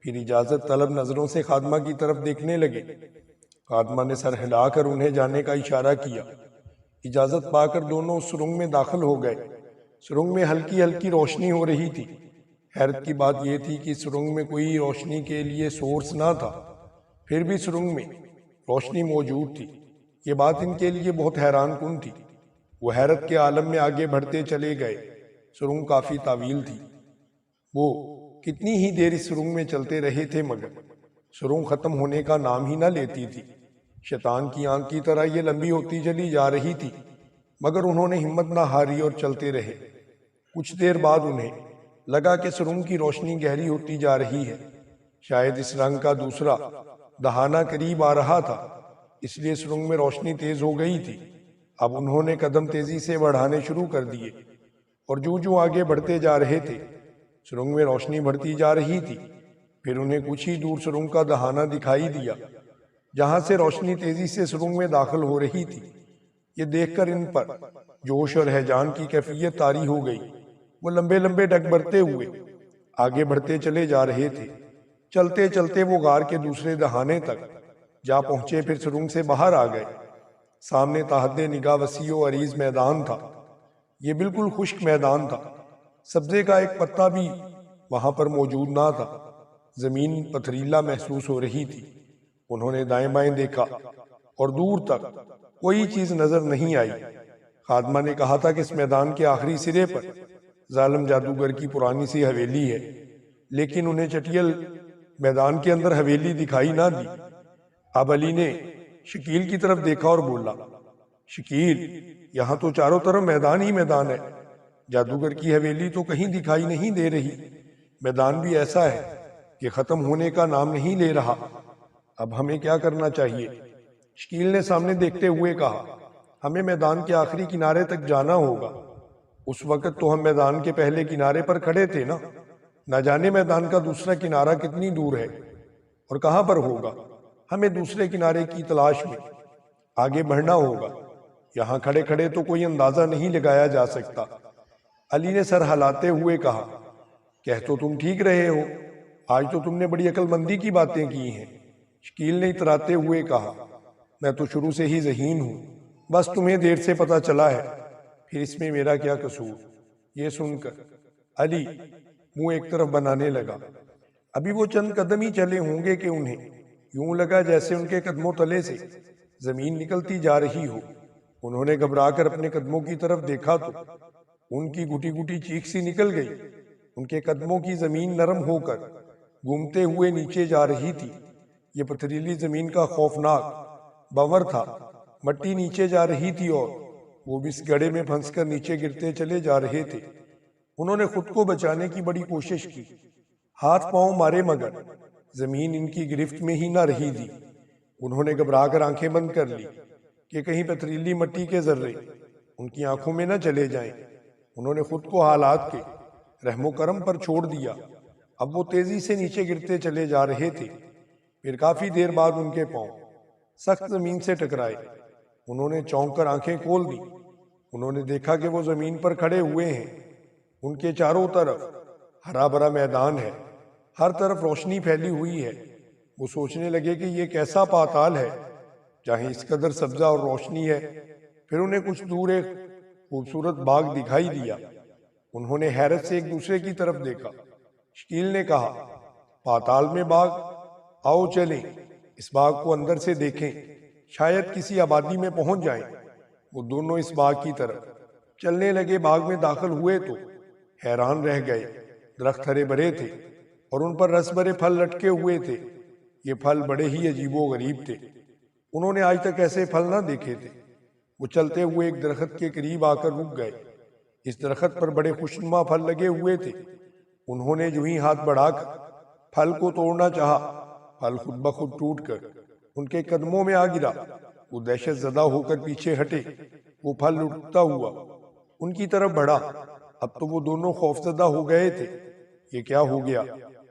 پھر اجازت طلب نظروں سے خادمہ کی طرف دیکھنے لگے۔ خادمہ نے سر ہلا کر انہیں جانے کا اشارہ کیا۔ اجازت پا کر دونوں اس سرنگ میں داخل ہو گئے۔ سرنگ میں ہلکی ہلکی روشنی ہو رہی تھی۔ حیرت کی بات یہ تھی کہ سرنگ میں کوئی روشنی کے لیے سورس نہ تھا، پھر بھی سرنگ میں روشنی موجود تھی۔ یہ بات ان کے لیے بہت حیران کن تھی۔ وہ حیرت کے عالم میں آگے بڑھتے چلے گئے۔ سرنگ کافی طویل تھی۔ وہ کتنی ہی دیر اس سرنگ میں چلتے رہے تھے، مگر سرنگ ختم ہونے کا نام ہی نہ لیتی تھی۔ شیطان کی آنکھ کی طرح یہ لمبی ہوتی چلی جا رہی تھی، مگر انہوں نے ہمت نہ ہاری اور چلتے رہے۔ کچھ دیر بعد انہیں لگا کہ سرنگ کی روشنی گہری ہوتی جا رہی ہے۔ شاید اس رنگ کا دوسرا دہانہ قریب آ رہا تھا، اس لیے سرنگ میں روشنی تیز ہو گئی تھی۔ اب انہوں نے قدم تیزی سے بڑھانے شروع کر دیے، اور جو آگے بڑھتے جا رہے تھے سرنگ میں روشنی بڑھتی جا رہی تھی۔ پھر انہیں کچھ ہی دور سرنگ کا دہانہ دکھائی دیا، جہاں سے روشنی تیزی سے سرنگ میں داخل ہو رہی تھی۔ یہ دیکھ کر ان پر جوش اور ہیجان کی کیفیت طاری ہو گئی۔ وہ لمبے لمبے ڈگ برتے ہوئے آگے بڑھتے چلے جا رہے تھے۔ چلتے چلتے وہ غار کے دوسرے دہانے تک جا پہنچے، پھر سرنگ سے باہر آ گئے۔ سامنے تحت نگاہ وسیع و عریض میدان تھا۔ یہ بالکل خشک میدان تھا، سبزے کا ایک پتا بھی وہاں پر موجود نہ تھا۔ زمین پتھریلا محسوس ہو رہی تھی۔ انہوں نے دائیں بائیں دیکھا اور دور تک کوئی چیز نظر نہیں آئی۔ خادمہ نے کہا تھا کہ اس میدان کے آخری سرے پر ظالم جادوگر کی پرانی سی حویلی ہے، لیکن انہیں چٹیل میدان کے اندر حویلی دکھائی نہ دی۔ اب علی نے شکیل کی طرف دیکھا اور بولا، شکیل، یہاں تو چاروں طرف میدان ہی میدان ہے، جادوگر کی حویلی تو کہیں دکھائی نہیں دے رہی۔ میدان بھی ایسا ہے کہ ختم ہونے کا نام نہیں لے رہا۔ اب ہمیں کیا کرنا چاہیے؟ شکیل نے سامنے دیکھتے ہوئے کہا، ہمیں میدان کے آخری کنارے تک جانا ہوگا۔ اس وقت تو ہم میدان کے پہلے کنارے پر کھڑے تھے نا، نہ جانے میدان کا دوسرا کنارہ کتنی دور ہے اور کہاں پر ہوگا۔ ہمیں دوسرے کنارے کی تلاش میں آگے بڑھنا ہوگا، یہاں کھڑے کھڑے تو کوئی اندازہ نہیں لگایا جا سکتا۔ علی نے سر ہلاتے ہوئے کہا، کہہ تو تم ٹھیک رہے ہو، آج تو تم نے بڑی عقل مندی کی باتیں کی ہیں۔ شکیل نے اتراتے ہوئے کہا، میں تو شروع سے ہی ذہین ہوں، بس تمہیں دیر سے پتہ چلا ہے، پھر اس میں میرا کیا قصور۔ یہ سن کر علی منہ ایک طرف بنانے لگا۔ ابھی وہ چند قدم ہی چلے ہوں گے کہ انہیں یوں لگا جیسے ان کے قدموں تلے سے زمین نکلتی جا رہی ہو۔ انہوں نے گھبرا کر اپنے قدموں کی طرف دیکھا تو ان کی گھٹی گھٹی چیخ سی نکل گئی۔ ان کے قدموں کی زمین نرم ہو کر گھومتے ہوئے نیچے جا رہی تھی۔ یہ پتھریلی زمین کا خوفناک بنور تھا۔ مٹی نیچے جا رہی تھی اور وہ بھی اس گڑھے میں پھنس کر نیچے گرتے چلے جا رہے تھے۔ انہوں نے خود کو بچانے کی بڑی کوشش کی، ہاتھ پاؤں مارے، مگر زمین ان کی گرفت میں ہی نہ رہی تھی۔ انہوں نے گھبرا کر آنکھیں بند کر لی کہ کہیں پتھریلی مٹی کے ذرے ان کی آنکھوں میں نہ چلے جائیں۔ انہوں نے خود کو حالات کے رحم و کرم پر چھوڑ دیا۔ اب وہ تیزی سے نیچے گرتے چلے جا رہے تھے۔ پھر کافی دیر بعد ان کے پاؤں سخت زمین سے ٹکرائے۔ انہوں نے چونک کر آنکھیں کھول دی۔ انہوں نے دیکھا کہ وہ زمین پر کھڑے ہوئے ہیں۔ ان کے چاروں طرف ہرا بھرا میدان ہے، ہر طرف روشنی پھیلی ہوئی ہے۔ وہ سوچنے لگے کہ یہ کیسا پاتال ہے جہاں اس قدر سبزہ اور روشنی ہے۔ پھر انہیں کچھ دور ایک خوبصورت باغ دکھائی دیا۔ انہوں نے حیرت سے ایک دوسرے کی طرف دیکھا۔ شکیل نے کہا، پاتال میں باغ، آؤ چلیں اس باغ کو اندر سے دیکھیں، شاید کسی آبادی میں پہنچ جائیں۔ وہ دونوں اس باغ کی طرف چلنے لگے۔ باغ میں داخل ہوئے تو حیران رہ گئے۔ درخت ہرے بھرے تھے اور ان پر رس بھرے پھل لٹکے ہوئے تھے۔ یہ پھل بڑے ہی عجیب و غریب تھے، انہوں نے آج تک ایسے پھل نہ دیکھے تھے۔ وہ چلتے ہوئے ایک درخت کے قریب آ کر رک گئے۔ اس درخت پر بڑے خوشنما پھل لگے ہوئے تھے۔ انہوں نے جو ہی ہاتھ بڑھا کر پھل کو توڑنا چاہا، پھل خود بخود ٹوٹ کر ان کے قدموں میں آ گرا۔ وہ دہشت زدہ ہو کر پیچھے ہٹے۔ وہ پھل لٹکتا ہوا ان کی طرف بڑھا۔ اب تو وہ دونوں خوفزدہ ہو گئے تھے۔ یہ کیا ہو گیا؟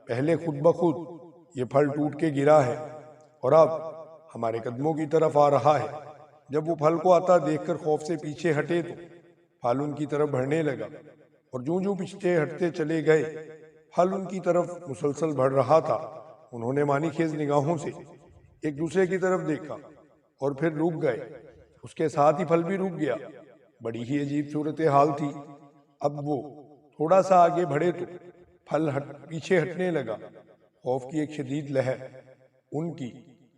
پہلے خود بخود یہ پھل ٹوٹ کے گرا ہے اور اب ہمارے قدموں کی طرف آ رہا ہے۔ جب وہ پھل کو آتا دیکھ کر خوف سے پیچھے ہٹے تو پھل ان کی طرف بڑھنے لگا، اور جوں جوں پیچھے ہٹتے چلے گئے پھل ان کی طرف مسلسل بڑھ رہا تھا۔ انہوں نے مانی خیز نگاہوں سے ایک دوسرے کی طرف دیکھا اور پھر رک گئے۔ اس کے ساتھ ہی پھل بھی رک گیا۔ بڑی ہی عجیب صورتحال تھی۔ اب وہ تھوڑا سا آگے بڑھے تو پھل پیچھے ہٹنے لگا۔ خوف کی ایک شدید لہر ان کی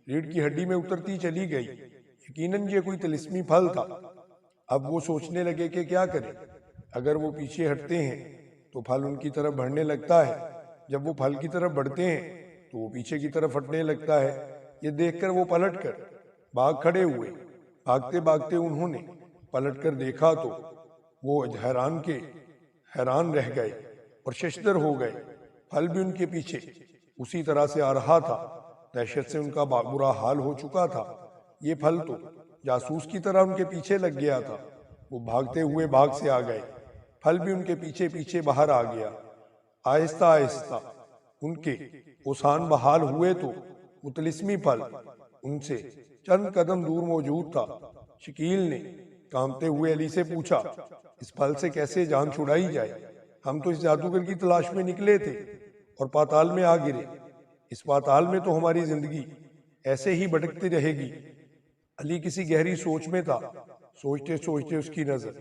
ریڑھ کی ہڈی میں اترتی چلی گئی۔ یقیناً یہ کوئی طلسمی پھل تھا۔ اب وہ سوچنے لگے کہ کیا کریں۔ اگر وہ پیچھے ہٹتے ہیں تو پھل ان کی طرف بڑھنے لگتا ہے، جب وہ پھل کی طرف بڑھتے ہیں تو وہ پیچھے کی طرف ہٹنے لگتا ہے۔ یہ دیکھ کر وہ پلٹ کر بھاگ کھڑے ہوئے۔ بھاگتے بھاگتے انہوں نے پلٹ کر دیکھا تو وہ حیران رہ گئے اور ششدر ہو گئے۔ پھل بھی ان کے پیچھے اسی طرح سے آ رہا تھا۔ دہشت سے ان کا برا حال ہو چکا تھا۔ یہ پھل تو جاسوس کی طرح ان کے پیچھے لگ گیا تھا۔ وہ بھاگتے ہوئے باغ سے آ گئے۔ پھل بھی ان کے پیچھے پیچھے باہر آ گیا۔ آہستہ آہستہ ان کے اوسان بحال ہوئے تو وہ طلسمی پھل ان سے چند قدم دور موجود تھا۔ شکیل نے کانپتے ہوئے علی سے پوچھا، اس پھل سے کیسے جان چھڑائی جائے؟ ہم تو اس جادوگر کی تلاش میں نکلے تھے اور پاتال میں آ گرے۔ اس پاتال میں تو ہماری زندگی ایسے ہی بھٹکتی رہے گی۔ علی کسی گہری سوچ میں تھا۔ سوچتے سوچتے اس کی نظر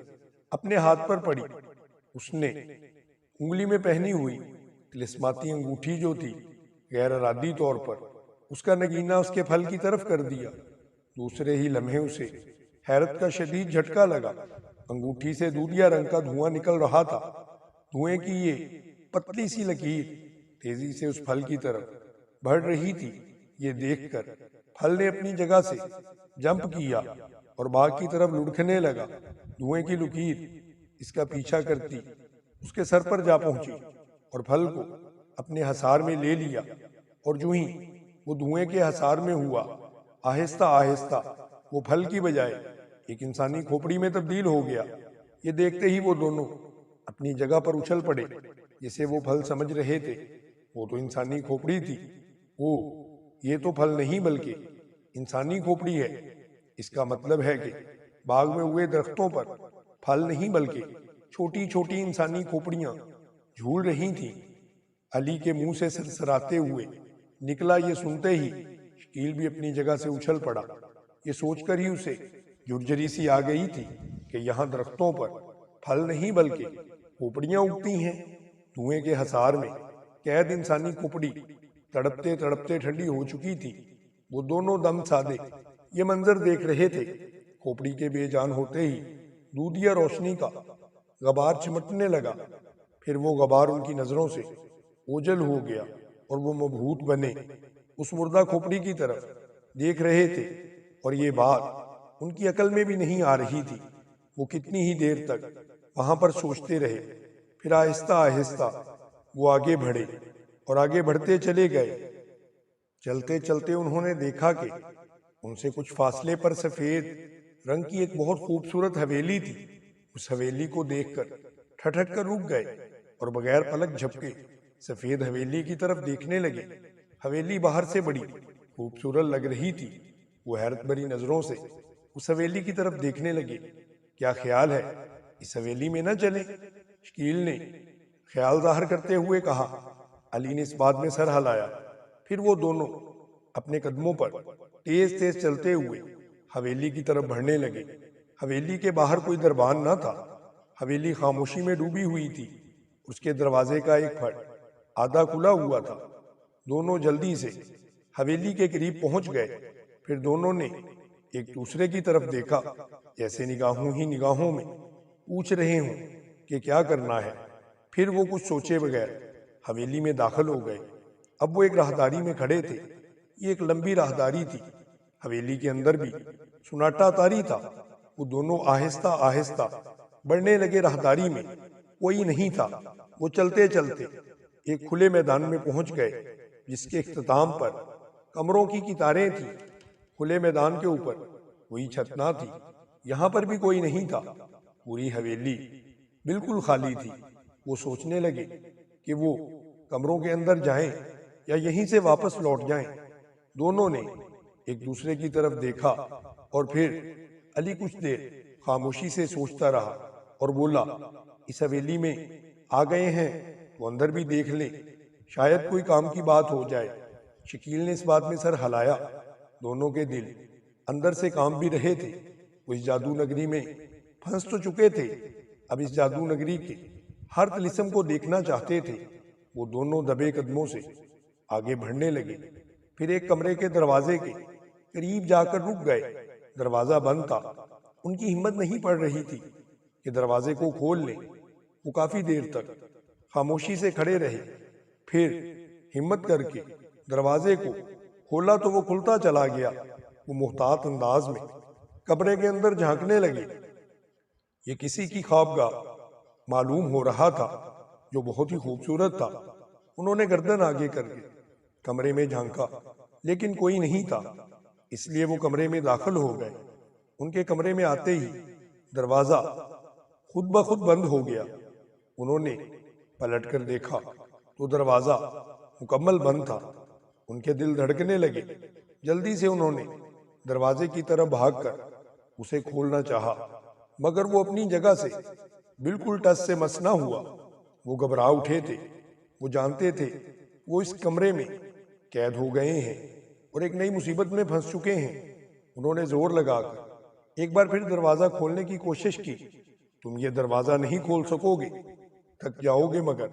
اپنے ہاتھ پر پڑی۔ اس نے انگلی میں پہنی ہوئی طلسماتی انگوٹھی جو تھی، غیر ارادی طور پر اس کا نگینہ اس کے پھل کی طرف کر دیا۔ دوسرے ہی لمحے اسے حیرت کا شدید جھٹکا لگا۔ انگوٹھی سے دودھیا رنگ کا دھواں نکل رہا تھا۔ دھوئیں کی یہ پتلی سی لکیر تیزی سے اس پھل کی طرف بڑھ رہی تھی۔ یہ دیکھ کر پھل نے اپنی جگہ سے جمپ کیا اور باغ کی طرف لڑکنے لگا۔ دھوئیں کی لکیر اس کا پیچھا کرتی اس کے سر پر جا پہنچی اور پھل کو اپنے حصار میں لے لیا، اور جو ہی وہ دھوئیں کے حصار میں ہوا، آہستہ آہستہ وہ پھل کی بجائے ایک انسانی کھوپڑی میں تبدیل ہو گیا۔ یہ دیکھتے ہی وہ دونوں اپنی جگہ پر اچھل پڑے۔ جسے وہ پھل سمجھ رہے تھے وہ تو انسانی کھوپڑی تھی۔ یہ تو پھل نہیں بلکہ انسانی کھوپڑی ہے۔ اس کا مطلب ہے کہ باغ میں ہوئے درختوں پر پھل نہیں بلکہ چھوٹی چھوٹی انسانی کھوپڑیاں جھول رہی تھیں۔ علی کے منہ سے سرسراتے ہوئے نکلا یہ سنتے ہی شکیل بھی اپنی جگہ سے اچھل پڑا۔ یہ سوچ کر ہی اسے جرجری سی آ گئی تھی کہ یہاں درختوں پر پھل نہیں بلکہ کھوپڑیاں اگتی ہیں۔ دھوئیں کے حصار میں قید انسانی کھوپڑی تڑپتے تڑپتے ٹھنڈی ہو چکی تھی۔ وہ دونوں دم سادے یہ منظر دیکھ رہے تھے۔ کھوپڑی کے بے جان ہوتے ہی دودھیا روشنی کا غبار چمٹنے لگا، پھر وہ غبار ان کی نظروں سے اوجھل ہو گیا اور وہ مبہوت بنے اس مردہ کھوپڑی کی طرف دیکھ رہے تھے، اور یہ بات ان کی عقل میں بھی نہیں آ رہی تھی۔ وہ کتنی ہی دیر تک وہاں پر سوچتے رہے، پھر آہستہ آہستہ وہ آگے بڑھے اور آگے بڑھتے چلے گئے۔ چلتے چلتے انہوں نے دیکھا کہ ان سے کچھ فاصلے پر سفید رنگ کی ایک بہت خوبصورت حویلی تھی۔ اس حویلی کو دیکھ کر ٹھٹک کر رک گئے اور بغیر پلک جھپکے سفید حویلی کی طرف دیکھنے لگے۔ حویلی باہر سے بڑی خوبصورت لگ رہی تھی۔ وہ حیرت بھری نظروں سے اس حویلی کی طرف دیکھنے لگے۔ کیا خیال ہے اس حویلی میں نہ چلیں؟ شکیل نے خیال ظاہر کرتے ہوئے کہا۔ علی نے اس بات میں سر ہلایا۔ پھر وہ دونوں اپنے قدموں پر تیز تیز چلتے ہوئے حویلی کی طرف بڑھنے لگے۔ حویلی کے باہر کوئی دربان نہ تھا۔ حویلی خاموشی میں ڈوبی ہوئی تھی۔ اس کے دروازے کا ایک پھٹ آدھا کھلا ہوا تھا۔ دونوں جلدی سے حویلی کے قریب پہنچ گئے۔ پھر دونوں نے ایک دوسرے کی طرف دیکھا، جیسے نگاہوں ہی نگاہوں میں پوچھ رہے ہوں کہ کیا کرنا ہے۔ پھر وہ کچھ سوچے بغیر حویلی میں داخل ہو گئے۔ اب وہ ایک راہداری میں کھڑے تھے۔ یہ ایک لمبی راہداری تھی۔ حویلی کے اندر بھی سناٹا طاری تھا۔ وہ دونوں آہستہ آہستہ بڑھنے لگے۔ راہداری میں کوئی نہیں تھا۔ وہ چلتے چلتے ایک کھلے میدان میں پہنچ گئے، جس کے اختتام پر کمروں کی قطاریں تھیں۔ کھلے میدان کے اوپر کوئی چھت نہ تھی۔ یہاں پر بھی کوئی نہیں تھا۔ پوری حویلی بالکل خالی تھی۔ وہ سوچنے لگے کہ وہ کمروں کے اندر جائیں یا یہیں سے واپس لوٹ جائیں۔ دونوں نے ایک دوسرے کی طرف دیکھا اور پھر علی کچھ دیر خاموشی سے سوچتا رہا اور بولا، اس حویلی میں آ گئے ہیں تو اندر بھی دیکھ لیں، شاید کوئی کام کی بات ہو جائے۔ شکیل نے اس بات میں سر ہلایا۔ دونوں کے دل اندر سے کام بھی رہے تھے۔ وہ اس جادو نگری میں پھنس تو چکے تھے، اب اس جادو نگری کے ہر طلسم کو دیکھنا چاہتے تھے۔ وہ دونوں دبے قدموں سے آگے بڑھنے لگے، پھر ایک کمرے کے دروازے کے قریب جا کر رک گئے۔ دروازہ بند تھا۔ ان کی ہمت نہیں پڑ رہی تھی کہ دروازے کو کھول لیں۔ وہ کافی دیر تک خاموشی سے کھڑے رہے، پھر ہمت کر کے دروازے کو کھولا تو وہ کھلتا چلا گیا۔ وہ محتاط انداز میں کمرے کے اندر جھانکنے لگے۔ یہ کسی کی خوابگاہ معلوم ہو رہا تھا جو بہت ہی خوبصورت تھا۔ انہوں نے گردن آگے کر کے کمرے میں جھانکا، لیکن کوئی نہیں تھا، اس لیے وہ کمرے میں داخل ہو گئے۔ ان کے کمرے میں آتے ہی دروازہ خود بخود بند ہو گیا۔ انہوں نے پلٹ کر دیکھا تو دروازہ مکمل بند تھا۔ ان کے دل دھڑکنے لگے۔ جلدی سے انہوں نے دروازے کی طرف بھاگ کر اسے کھولنا چاہا، مگر وہ اپنی جگہ سے بالکل ٹس سے مس نہ ہوا۔ وہ گھبرا اٹھے تھے۔ وہ جانتے تھے وہ اس کمرے میں قید ہو گئے ہیں اور ایک نئی مصیبت میں پھنس چکے ہیں۔ انہوں نے زور لگا کر ایک بار پھر دروازہ کھولنے کی کوشش کی۔ تم یہ دروازہ نہیں کھول سکو گے، تھک جاؤ گے، مگر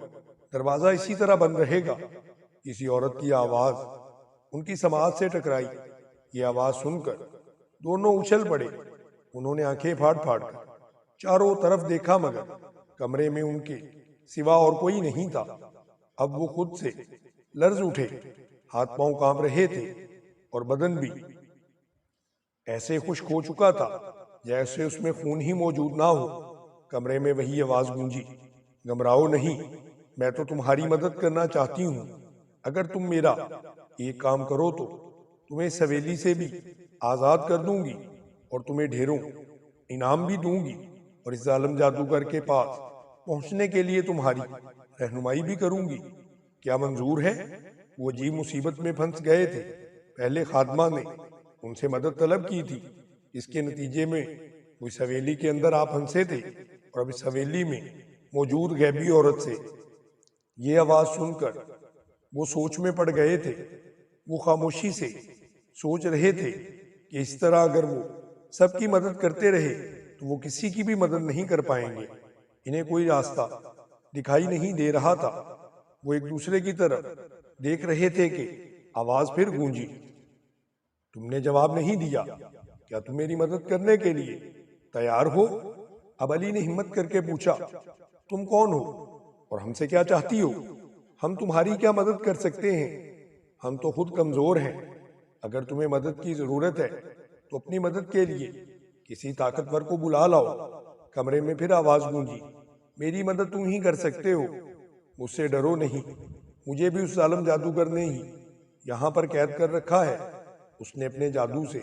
دروازہ اسی طرح بند رہے گا۔ کسی عورت کی آواز ان کی سماعت سے ٹکرائی۔ یہ آواز سن کر دونوں اچھل پڑے۔ انہوں نے آنکھیں پھاڑ پھاڑ کر چاروں طرف دیکھا، مگر کمرے میں ان کے سوا اور کوئی نہیں تھا۔ اب وہ خود سے لرز اٹھے، ہاتھ پاؤں کانپ رہے تھے اور بدن بھی ایسے خشک ہو چکا تھا جیسے اس میں خون ہی موجود نہ ہو۔ کمرے میں وہی آواز گونجی، گھبراؤ نہیں، میں تو تمہاری مدد کرنا چاہتی ہوں۔ اگر تم میرا ایک کام کرو تو تمہیں اس حویلی سے بھی آزاد کر دوں گی اور تمہیں ڈھیروں انعام بھی دوں گی، اور اس ظالم جادوگر کے پاس پہنچنے کے لیے تمہاری رہنمائی بھی کروں گی۔ کیا منظور ہے؟ وہ عجیب مصیبت میں پھنس گئے تھے۔ پہلے خادمہ نے ان سے مدد طلب کی تھی، اس کے نتیجے میں وہ اس حویلی کے اندر آپ پھنسے تھے، اور اب اس حویلی میں موجود غیبی عورت سے یہ آواز سن کر وہ سوچ میں پڑ گئے تھے۔ وہ خاموشی سے سوچ رہے تھے کہ اس طرح اگر وہ سب کی مدد کرتے رہے تو وہ کسی کی بھی مدد نہیں کر پائیں گے۔ انہیں کوئی راستہ دکھائی نہیں دے رہا تھا۔ وہ ایک دوسرے کی طرف دیکھ رہے تھے کہ آواز پھر گونجی۔ تم نے جواب نہیں دیا، کیا تم میری مدد کرنے کے لیے تیار ہو؟ اب علی نے ہمت کر کے پوچھا، تم کون ہو اور ہم سے کیا چاہتی ہو؟ ہم تمہاری کیا مدد کر سکتے ہیں؟ ہم تو خود کمزور ہیں۔ اگر تمہیں مدد کی ضرورت ہے تو اپنی مدد کے لیے کسی طاقتور کو بلا لاؤ۔ کمرے میں پھر آواز گونجی، میری مدد تم ہی کر سکتے ہو، مجھ سے ڈرو نہیں۔ مجھے بھی اس ظالم جادوگر نے ہی یہاں پر قید کر رکھا ہے۔ اس نے اپنے جادو سے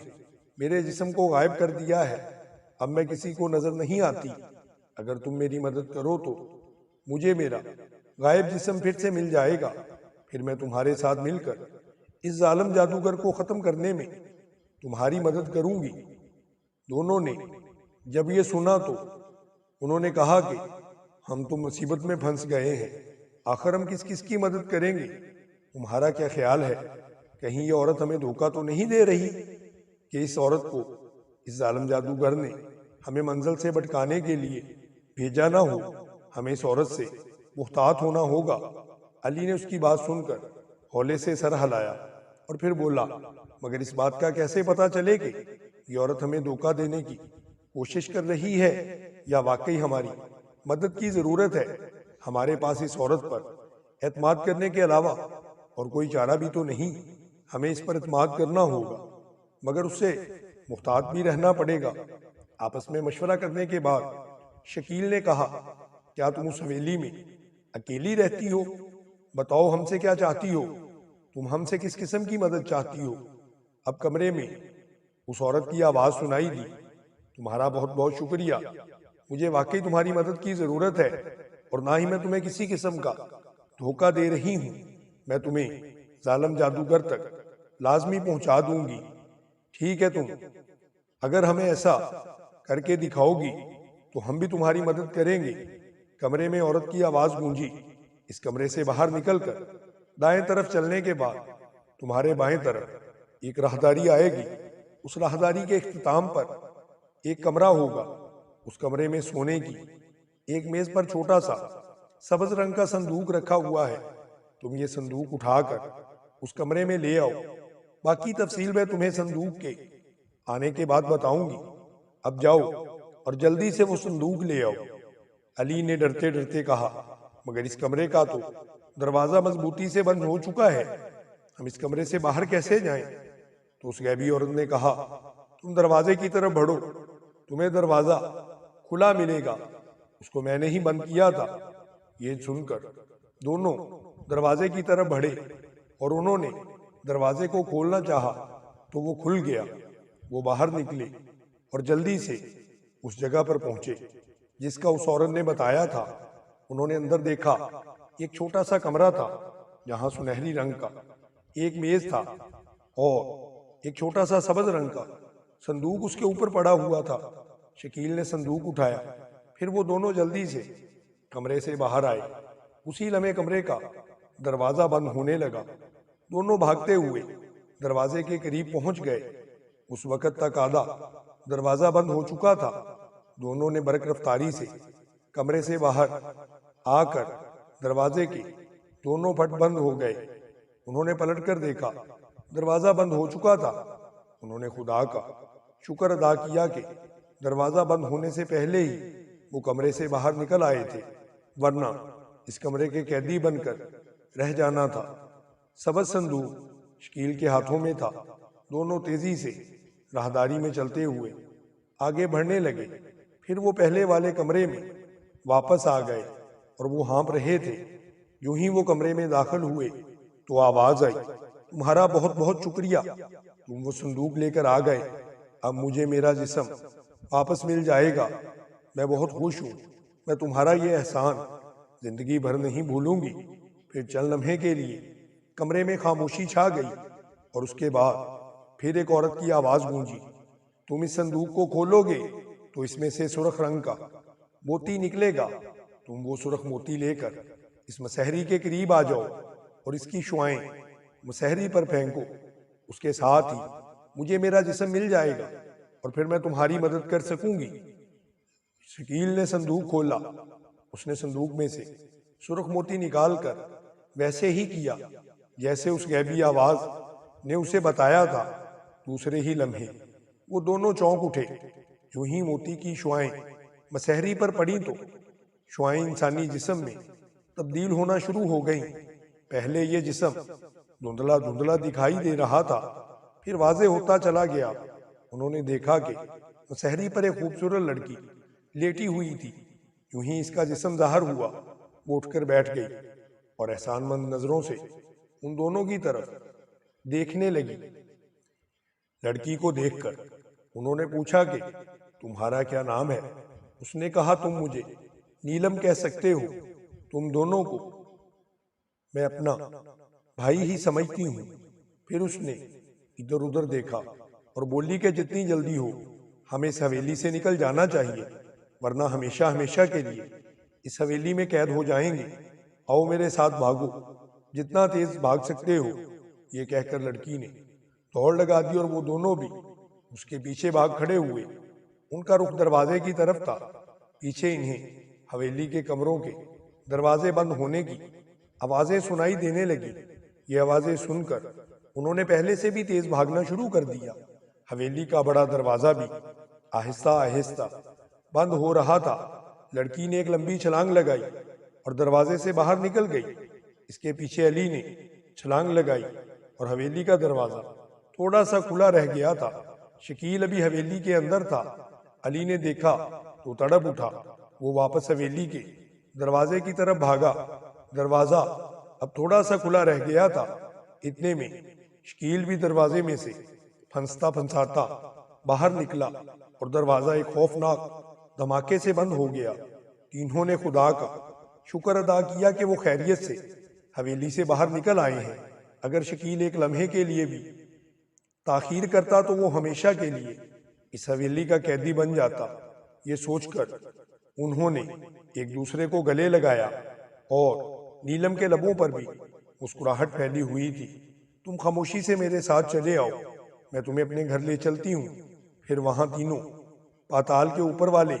میرے جسم کو غائب کر دیا ہے، اب میں کسی کو نظر نہیں آتی۔ اگر تم میری مدد کرو تو مجھے میرا غائب جسم پھر سے مل جائے گا، پھر میں تمہارے ساتھ مل کر اس ظالم جادوگر کو ختم کرنے میں تمہاری مدد کروں گی۔ دونوں نے جب یہ سنا تو انہوں نے کہا کہ ہم تو مصیبت میں پھنس گئے ہیں، آخر ہم کس کس کی مدد کریں گے؟ تمہارا کیا خیال ہے؟ کہیں یہ عورت ہمیں دھوکہ تو نہیں دے رہی کہ اس عورت کو اس ظالم جادوگر نے ہمیں منزل سے بھٹکانے کے لیے بھیجا نہ ہو؟ ہمیں اس عورت سے محتاط ہونا ہوگا۔ علی نے اس کی بات سن کر ہولے سے سر ہلایا اور پھر بولا، مگر اس بات کا کیسے پتا چلے کہ یہ عورت ہمیں دھوکہ دینے کی کوشش کر رہی ہے یا واقعی ہماری مدد کی ضرورت ہے؟ ہمارے پاس اس عورت پر اعتماد کرنے کے علاوہ اور کوئی چارہ بھی تو نہیں۔ ہمیں اس پر اعتماد کرنا ہوگا، مگر اس سے محتاط بھی رہنا پڑے گا۔ آپس میں مشورہ کرنے کے بعد شکیل نے کہا، کیا تم اس حویلی میں اکیلی رہتی ہو؟ بتاؤ ہم سے کیا چاہتی ہو؟ تم ہم سے کس قسم کی مدد چاہتی ہو؟ اب کمرے میں اس عورت کی آواز سنائی دی، تمہارا بہت بہت شکریہ، مجھے واقعی تمہاری مدد کی ضرورت ہے، اور نہ ہی میں تمہیں کسی قسم کا دھوکہ دے رہی ہوں۔ میں تمہیں ظالم جادوگر تک لازمی پہنچا دوں گی۔ ٹھیک ہے، تم اگر ہمیں ایسا کر کے دکھاؤ گی تو ہم بھی تمہاری مدد کریں گے۔ کمرے میں عورت کی آواز گونجی، اس کمرے سے باہر نکل کر دائیں طرف چلنے کے بعد تمہارے بائیں طرف ایک راہداری آئے گی۔ اس راہداری کے اختتام پر ایک کمرہ ہوگا۔ اس کمرے میں سونے کی ایک میز پر چھوٹا سا سبز رنگ کا صندوق رکھا ہوا ہے۔ تم یہ صندوق اٹھا کر اس کمرے میں لے آؤ، باقی تفصیل میں تمہیں صندوق کے آنے کے بعد بتاؤں گی۔ اب جاؤ اور جلدی سے وہ صندوق لے آؤ۔ علی نے ڈرتے ڈرتے کہا، مگر اس کمرے کا تو دروازہ مضبوطی سے بند ہو چکا ہے، ہم اس کمرے سے باہر کیسے جائیں؟ تو اس غیبی عورت نے کہا، تم دروازے کی طرف بڑھو، تمہیں دروازہ کھلا ملے گا، اس کو میں نے ہی بند کیا تھا۔ یہ سن کر دونوں دروازے کی طرف بڑھے اور انہوں نے دروازے کو کھولنا چاہا تو وہ کھل گیا۔ وہ باہر نکلے اور جلدی سے اس جگہ پر پہنچے جس کا اس عورت نے بتایا تھا۔ انہوں نے اندر دیکھا، ایک چھوٹا سا کمرہ تھا جہاں سنہری رنگ کا ایک میز تھا اور ایک چھوٹا سا سبز رنگ کا صندوق اس کے اوپر پڑا ہوا تھا۔ شکیل نے صندوق اٹھایا، پھر وہ دونوں جلدی سے کمرے سے باہر آئے۔ اسی لمحے کمرے کا دروازہ بند ہونے لگا۔ دونوں بھاگتے ہوئے دروازے کے قریب پہنچ گئے۔ اس وقت تک آدھا دروازہ بند ہو چکا تھا۔ دونوں نے برق رفتاری سے کمرے سے باہر آ کر دروازے کے دونوں پھٹ بند ہو گئے۔ انہوں نے پلٹ کر دیکھا، دروازہ بند ہو چکا تھا۔ انہوں نے خدا کا شکر ادا کیا کہ دروازہ بند ہونے سے پہلے ہی وہ کمرے سے باہر نکل آئے تھے، ورنہ اس کمرے کے قیدی بن کر رہ جانا تھا۔ سبز صندوق شکیل کے ہاتھوں میں تھا۔ دونوں تیزی سے راہداری میں چلتے ہوئے آگے بڑھنے لگے۔ پھر وہ پہلے والے کمرے میں واپس آ گئے اور وہ ہانپ رہے تھے۔ جو ہی وہ کمرے میں داخل ہوئے تو آواز آئی، تمہارا بہت بہت شکریہ، تم وہ صندوق لے کر آ گئے، اب مجھے میرا جسم واپس مل جائے گا، میں بہت خوش ہوں، میں تمہارا یہ احسان زندگی بھر نہیں بھولوں گی۔ پھر چند لمحے کے لیے کمرے میں خاموشی چھا گئی، اور اس کے بعد پھر ایک عورت کی آواز گونجی، تم اس صندوق کو کھولو گے تو اس میں سے سرخ رنگ کا موتی نکلے گا، تم وہ سرخ موتی لے کر اس مسحری کے قریب آ جاؤ اور اس کی شعائیں مسحری پر پھینکو، اس کے ساتھ ہی مجھے میرا جسم مل جائے گا اور پھر میں تمہاری مدد کر سکوں گی۔ شکیل نے صندوق کھولا، اس نے صندوق میں سے سرخ موتی نکال کر ویسے ہی کیا جیسے اس غیبی آواز نے اسے بتایا تھا۔ دوسرے ہی لمحے وہ دونوں چونک اٹھے، جو ہی موتی کی شعائیں مسحری پر پڑیں تو شعائیں انسانی جسم میں تبدیل ہونا شروع ہو گئیں۔ پہلے یہ جسم دھندلا دھندلا دکھائی دے رہا تھا، پھر واضح ہوتا چلا گیا۔ انہوں نے دیکھا کہ مسحری پر ایک خوبصورت لڑکی لیٹی ہوئی تھی۔ یوں ہی اس کا جسم ظاہر ہوا، وہ اٹھ کر بیٹھ گئی اور احسان مند نظروں سے ان دونوں کی طرف دیکھنے لگی۔ لڑکی کو دیکھ کر انہوں نے پوچھا کہ تمہارا کیا نام ہے؟ اس نے کہا تم مجھے نیلم کہہ سکتے ہو، تم دونوں کو میں اپنا بھائی ہی سمجھتی ہوں۔ پھر اس نے ادھر ادھر دیکھا اور بولی کہ جتنی جلدی ہو ہمیں اس حویلی سے نکل جانا چاہیے، ورنہ ہمیشہ ہمیشہ کے لیے اس حویلی میں قید ہو جائیں گے۔ آؤ میرے ساتھ بھاگو، جتنا تیز بھاگ سکتے ہو۔ یہ کہہ کر لڑکی نے دوڑ لگا دی اور وہ دونوں بھی اس کے پیچھے بھاگ کھڑے ہوئے۔ ان کا رخ دروازے کی طرف تھا، پیچھے انہیں حویلی کے کمروں کے دروازے بند ہونے کی آوازیں سنائی دینے لگی۔ یہ آوازیں سن کر انہوں نے پہلے سے بھی تیز بھاگنا شروع کر دیا۔ حویلی کا بڑا دروازہ بھی آہستہ آہستہ بند ہو رہا تھا۔ لڑکی نے ایک لمبی چھلانگ لگائی اور دروازے سے باہر نکل گئی۔ اس کے پیچھے علی نے چھلانگ لگائی اور حویلی کا دروازہ تھوڑا سا کھلا رہ گیا تھا۔ شکیل ابھی حویلی کے اندر تھا۔ علی نے دیکھا تو تڑپ اٹھا، وہ واپس حویلی کے دروازے کی طرف بھاگا۔ دروازہ اب تھوڑا سا کھلا رہ گیا تھا۔ اتنے میں شکیل بھی دروازے میں سے پھنستا پھنساتا باہر نکلا اور دروازہ ایک خوفناک دھماکے سے بند ہو گیا۔ تینوں نے خدا کا شکر ادا کیا کہ وہ خیریت سے حویلی سے باہر نکل آئے ہیں۔ اگر شکیل ایک لمحے کے لیے بھی تاخیر کرتا تو وہ ہمیشہ کے لیے اس حویلی کا قیدی بن جاتا۔ یہ سوچ کر انہوں نے ایک دوسرے کو گلے لگایا اور نیلم کے لبوں پر بھی مسکراہٹ پھیلی ہوئی تھی۔ تم خاموشی سے میرے ساتھ چلے آؤ، میں تمہیں اپنے گھر لے چلتی ہوں۔ پھر وہاں تینوں پاتال کے اوپر والے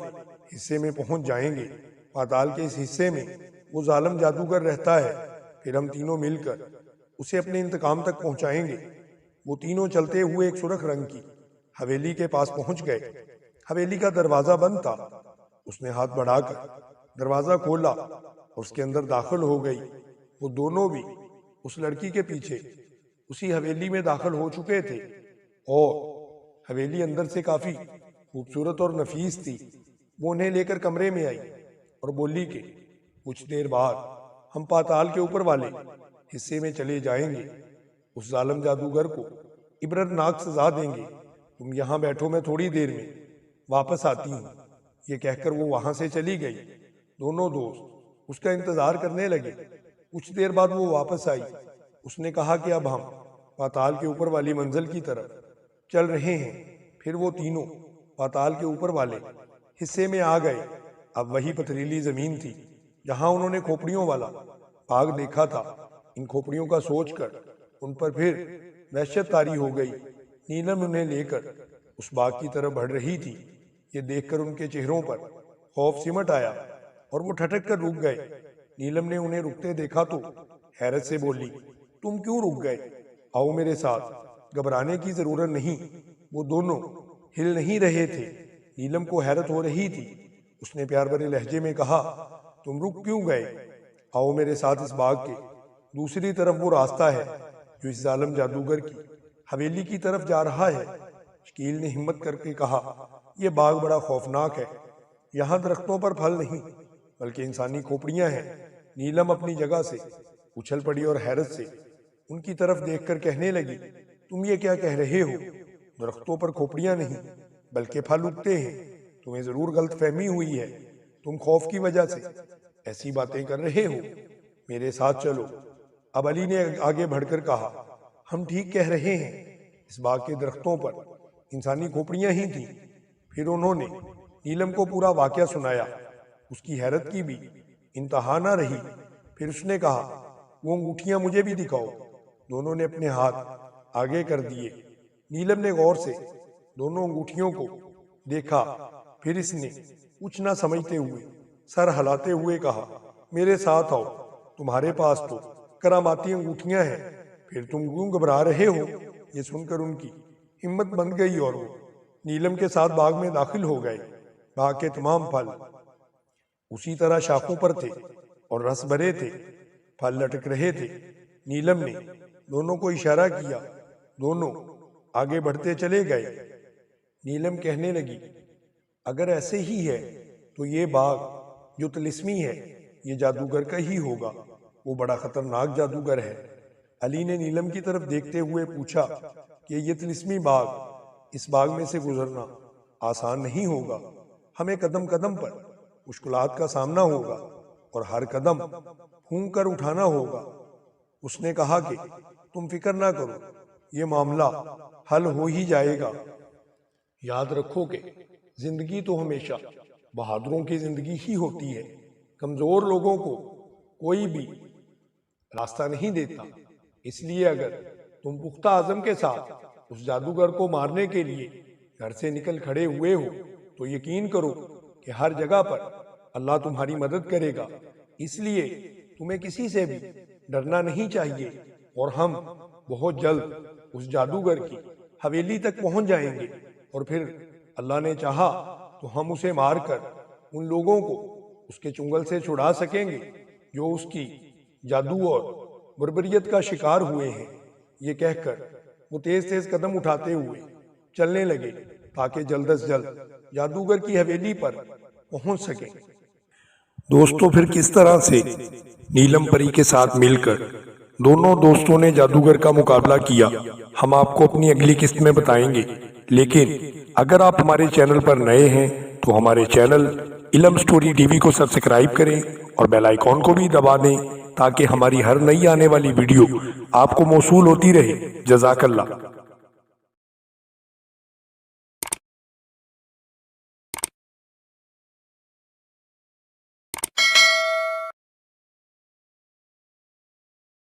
حصے میں پہنچ جائیں گے۔ پاتال کے اس حصے میں وہ ظالم جادوگر رہتا ہے، پھر ہم تینوں مل کر اسے اپنے انتقام تک پہنچائیں گے۔ وہ تینوں چلتے ہوئے ایک سرخ رنگ کی حویلی کے پاس پہنچ گئے۔ حویلی کا دروازہ بند تھا۔ اس نے ہاتھ بڑھا کر دروازہ کھولا اور اس کے اندر داخل ہو گئی۔ وہ دونوں بھی اس لڑکی کے پیچھے اسی حویلی میں داخل ہو چکے تھے اور حویلی اندر سے کافی خوبصورت اور نفیس تھی۔ وہ انہیں لے کر کمرے میں آئی اور بولی کہ کچھ دیر بعد ہم پاتال کے اوپر والے حصے میں چلے جائیں گے، اس ظالم جادوگر کو عبرتناک سزا دیں گے۔ تم یہاں بیٹھو، میں تھوڑی دیر میں واپس آتی ہوں۔ یہ کہہ کر وہ وہاں سے چلی گئی۔ دونوں دوست اس کا انتظار کرنے لگے۔ کچھ دیر بعد وہ واپس آئی۔ اس نے کہا کہ اب ہم پاتال کے اوپر والی منزل کی طرف چل رہے ہیں۔ پھر وہ تینوں پاتال کے اوپر والے حصے میں آ گئے۔ اب وہی پتھریلی زمین تھی جہاں انہوں نے کھوپڑیوں والا باغ دیکھا تھا۔ ان کھوپڑیوں کا سوچ کر ان پر پھر وحشت طاری ہو گئی۔ نیلم انہیں لے کر اس باغ کی طرف بڑھ رہی تھی۔ یہ دیکھ کر ان کے چہروں پر خوف سمٹ آیا اور وہ ٹھٹک کر رک گئے۔ نیلم نے انہیں رکتے دیکھا تو حیرت سے بولی، تم کیوں رک گئے؟ آؤ میرے ساتھ، گھبرانے کی ضرورت نہیں۔ وہ دونوں ہل نہیں رہے تھے۔ نیلم کو حیرت ہو رہی تھی۔ اس نے پیار بھرے لہجے میں کہا، تم رک کیوں گئے؟ آؤ میرے ساتھ، اس باغ کے دوسری طرف وہ راستہ ہے جو اس ظالم جادوگر کی حویلی کی طرف جا رہا ہے۔ شکیل نے ہمت کر کے کہا، یہ باغ بڑا خوفناک ہے۔ یہاں درختوں پر پھل نہیں بلکہ انسانی کھوپڑیاں ہیں نیلم اپنی جگہ سے اچھل پڑی اور حیرت سے ان کی طرف دیکھ کر کہنے لگی، تم یہ کیا کہہ رہے ہو؟ درختوں پر کھوپڑیاں نہیں بلکہ پھل اگتے ہیں۔ تمہیں ضرور غلط فہمی ہوئی ہے، تم خوف کی وجہ سے ایسی باتیں کر رہے ہو۔ میرے ساتھ چلو۔ اب علی نے آگے بڑھ کر کہا، ہم ٹھیک کہہ رہے ہیں، اس باغ کے درختوں پر انسانی کھوپڑیاں ہی تھیں۔ پھر انہوں نے نیلم کو پورا واقعہ سنایا۔ اس کی حیرت کی بھی انتہا نہ رہی۔ پھر اس نے کہا، وہ انگوٹھیاں مجھے بھی دکھاؤ۔ دونوں نے اپنے ہاتھ آگے کر دیے۔ نیلم نے غور سے دونوں انگوٹھیوں کو دیکھا، پھر اس نے کچھ نہ سمجھتے ہوئے سر ہلاتے ہوئے کہا، میرے ساتھ آؤ، تمہارے پاس تو کراماتی انگوٹھیاں ہیں، پھر تم کیوں گھبرا رہے ہو؟ یہ سن کر ان کی ہمت بن گئی اور وہ نیلم کے ساتھ باغ میں داخل ہو گئے۔ باغ کے تمام پھل اسی طرح شاخوں پر تھے اور رس بھرے تھے، پھل لٹک رہے تھے۔ نیلم نے دونوں کو اشارہ کیا، دونوں آگے بڑھتے چلے گئے۔ نیلم کہنے لگی، اگر ایسے ہی ہے تو یہ باغ جو طلسمی ہے یہ جادوگر کا ہی ہوگا، وہ بڑا خطرناک جادوگر ہے۔ علی نے نیلم کی طرف دیکھتے ہوئے پوچھا کہ یہ طلسمی باغ، اس باغ میں سے گزرنا آسان نہیں ہوگا، ہمیں قدم قدم پر مشکلات کا سامنا ہوگا اور ہر قدم پھونک کر اٹھانا ہوگا۔ اس نے کہا کہ تم فکر نہ کرو، یہ معاملہ حل ہو ہی جائے گا۔ یاد رکھو کہ زندگی تو ہمیشہ بہادروں کی زندگی ہی ہوتی ہے، کمزور لوگوں کو کوئی بھی راستہ نہیں دیتا۔ اس لیے اگر تم پختہ عزم کے ساتھ اس جادوگر کو مارنے کے لیے گھر سے نکل کھڑے ہوئے ہو تو یقین کرو کہ ہر جگہ پر اللہ تمہاری مدد کرے گا۔ اس لیے تمہیں کسی سے بھی ڈرنا نہیں چاہیے، اور ہم بہت جلد اس جادوگر کی حویلی تک پہنچ جائیں گے، اور پھر اللہ نے چاہا تو ہم اسے مار کر ان لوگوں کو اس کے چنگل سے چھڑا سکیں گے جو اس کی جادو اور بربریت کا شکار ہوئے ہیں۔ یہ کہہ کر وہ تیز تیز قدم اٹھاتے ہوئے چلنے لگے تاکہ جلد از جلد جادوگر کی حویلی پر پہنچ سکیں۔ دوستوں، پھر کس طرح سے نیلم پری کے ساتھ مل کر دونوں دوستوں نے جادوگر کا مقابلہ کیا، ہم آپ کو اپنی اگلی قسط میں بتائیں گے۔ لیکن اگر آپ ہمارے چینل پر نئے ہیں تو ہمارے چینل علم سٹوری ٹی وی کو سبسکرائب کریں اور بیل آئیکن کو بھی دبا دیں تاکہ ہماری ہر نئی آنے والی ویڈیو آپ کو موصول ہوتی رہے۔ جزاک اللہ۔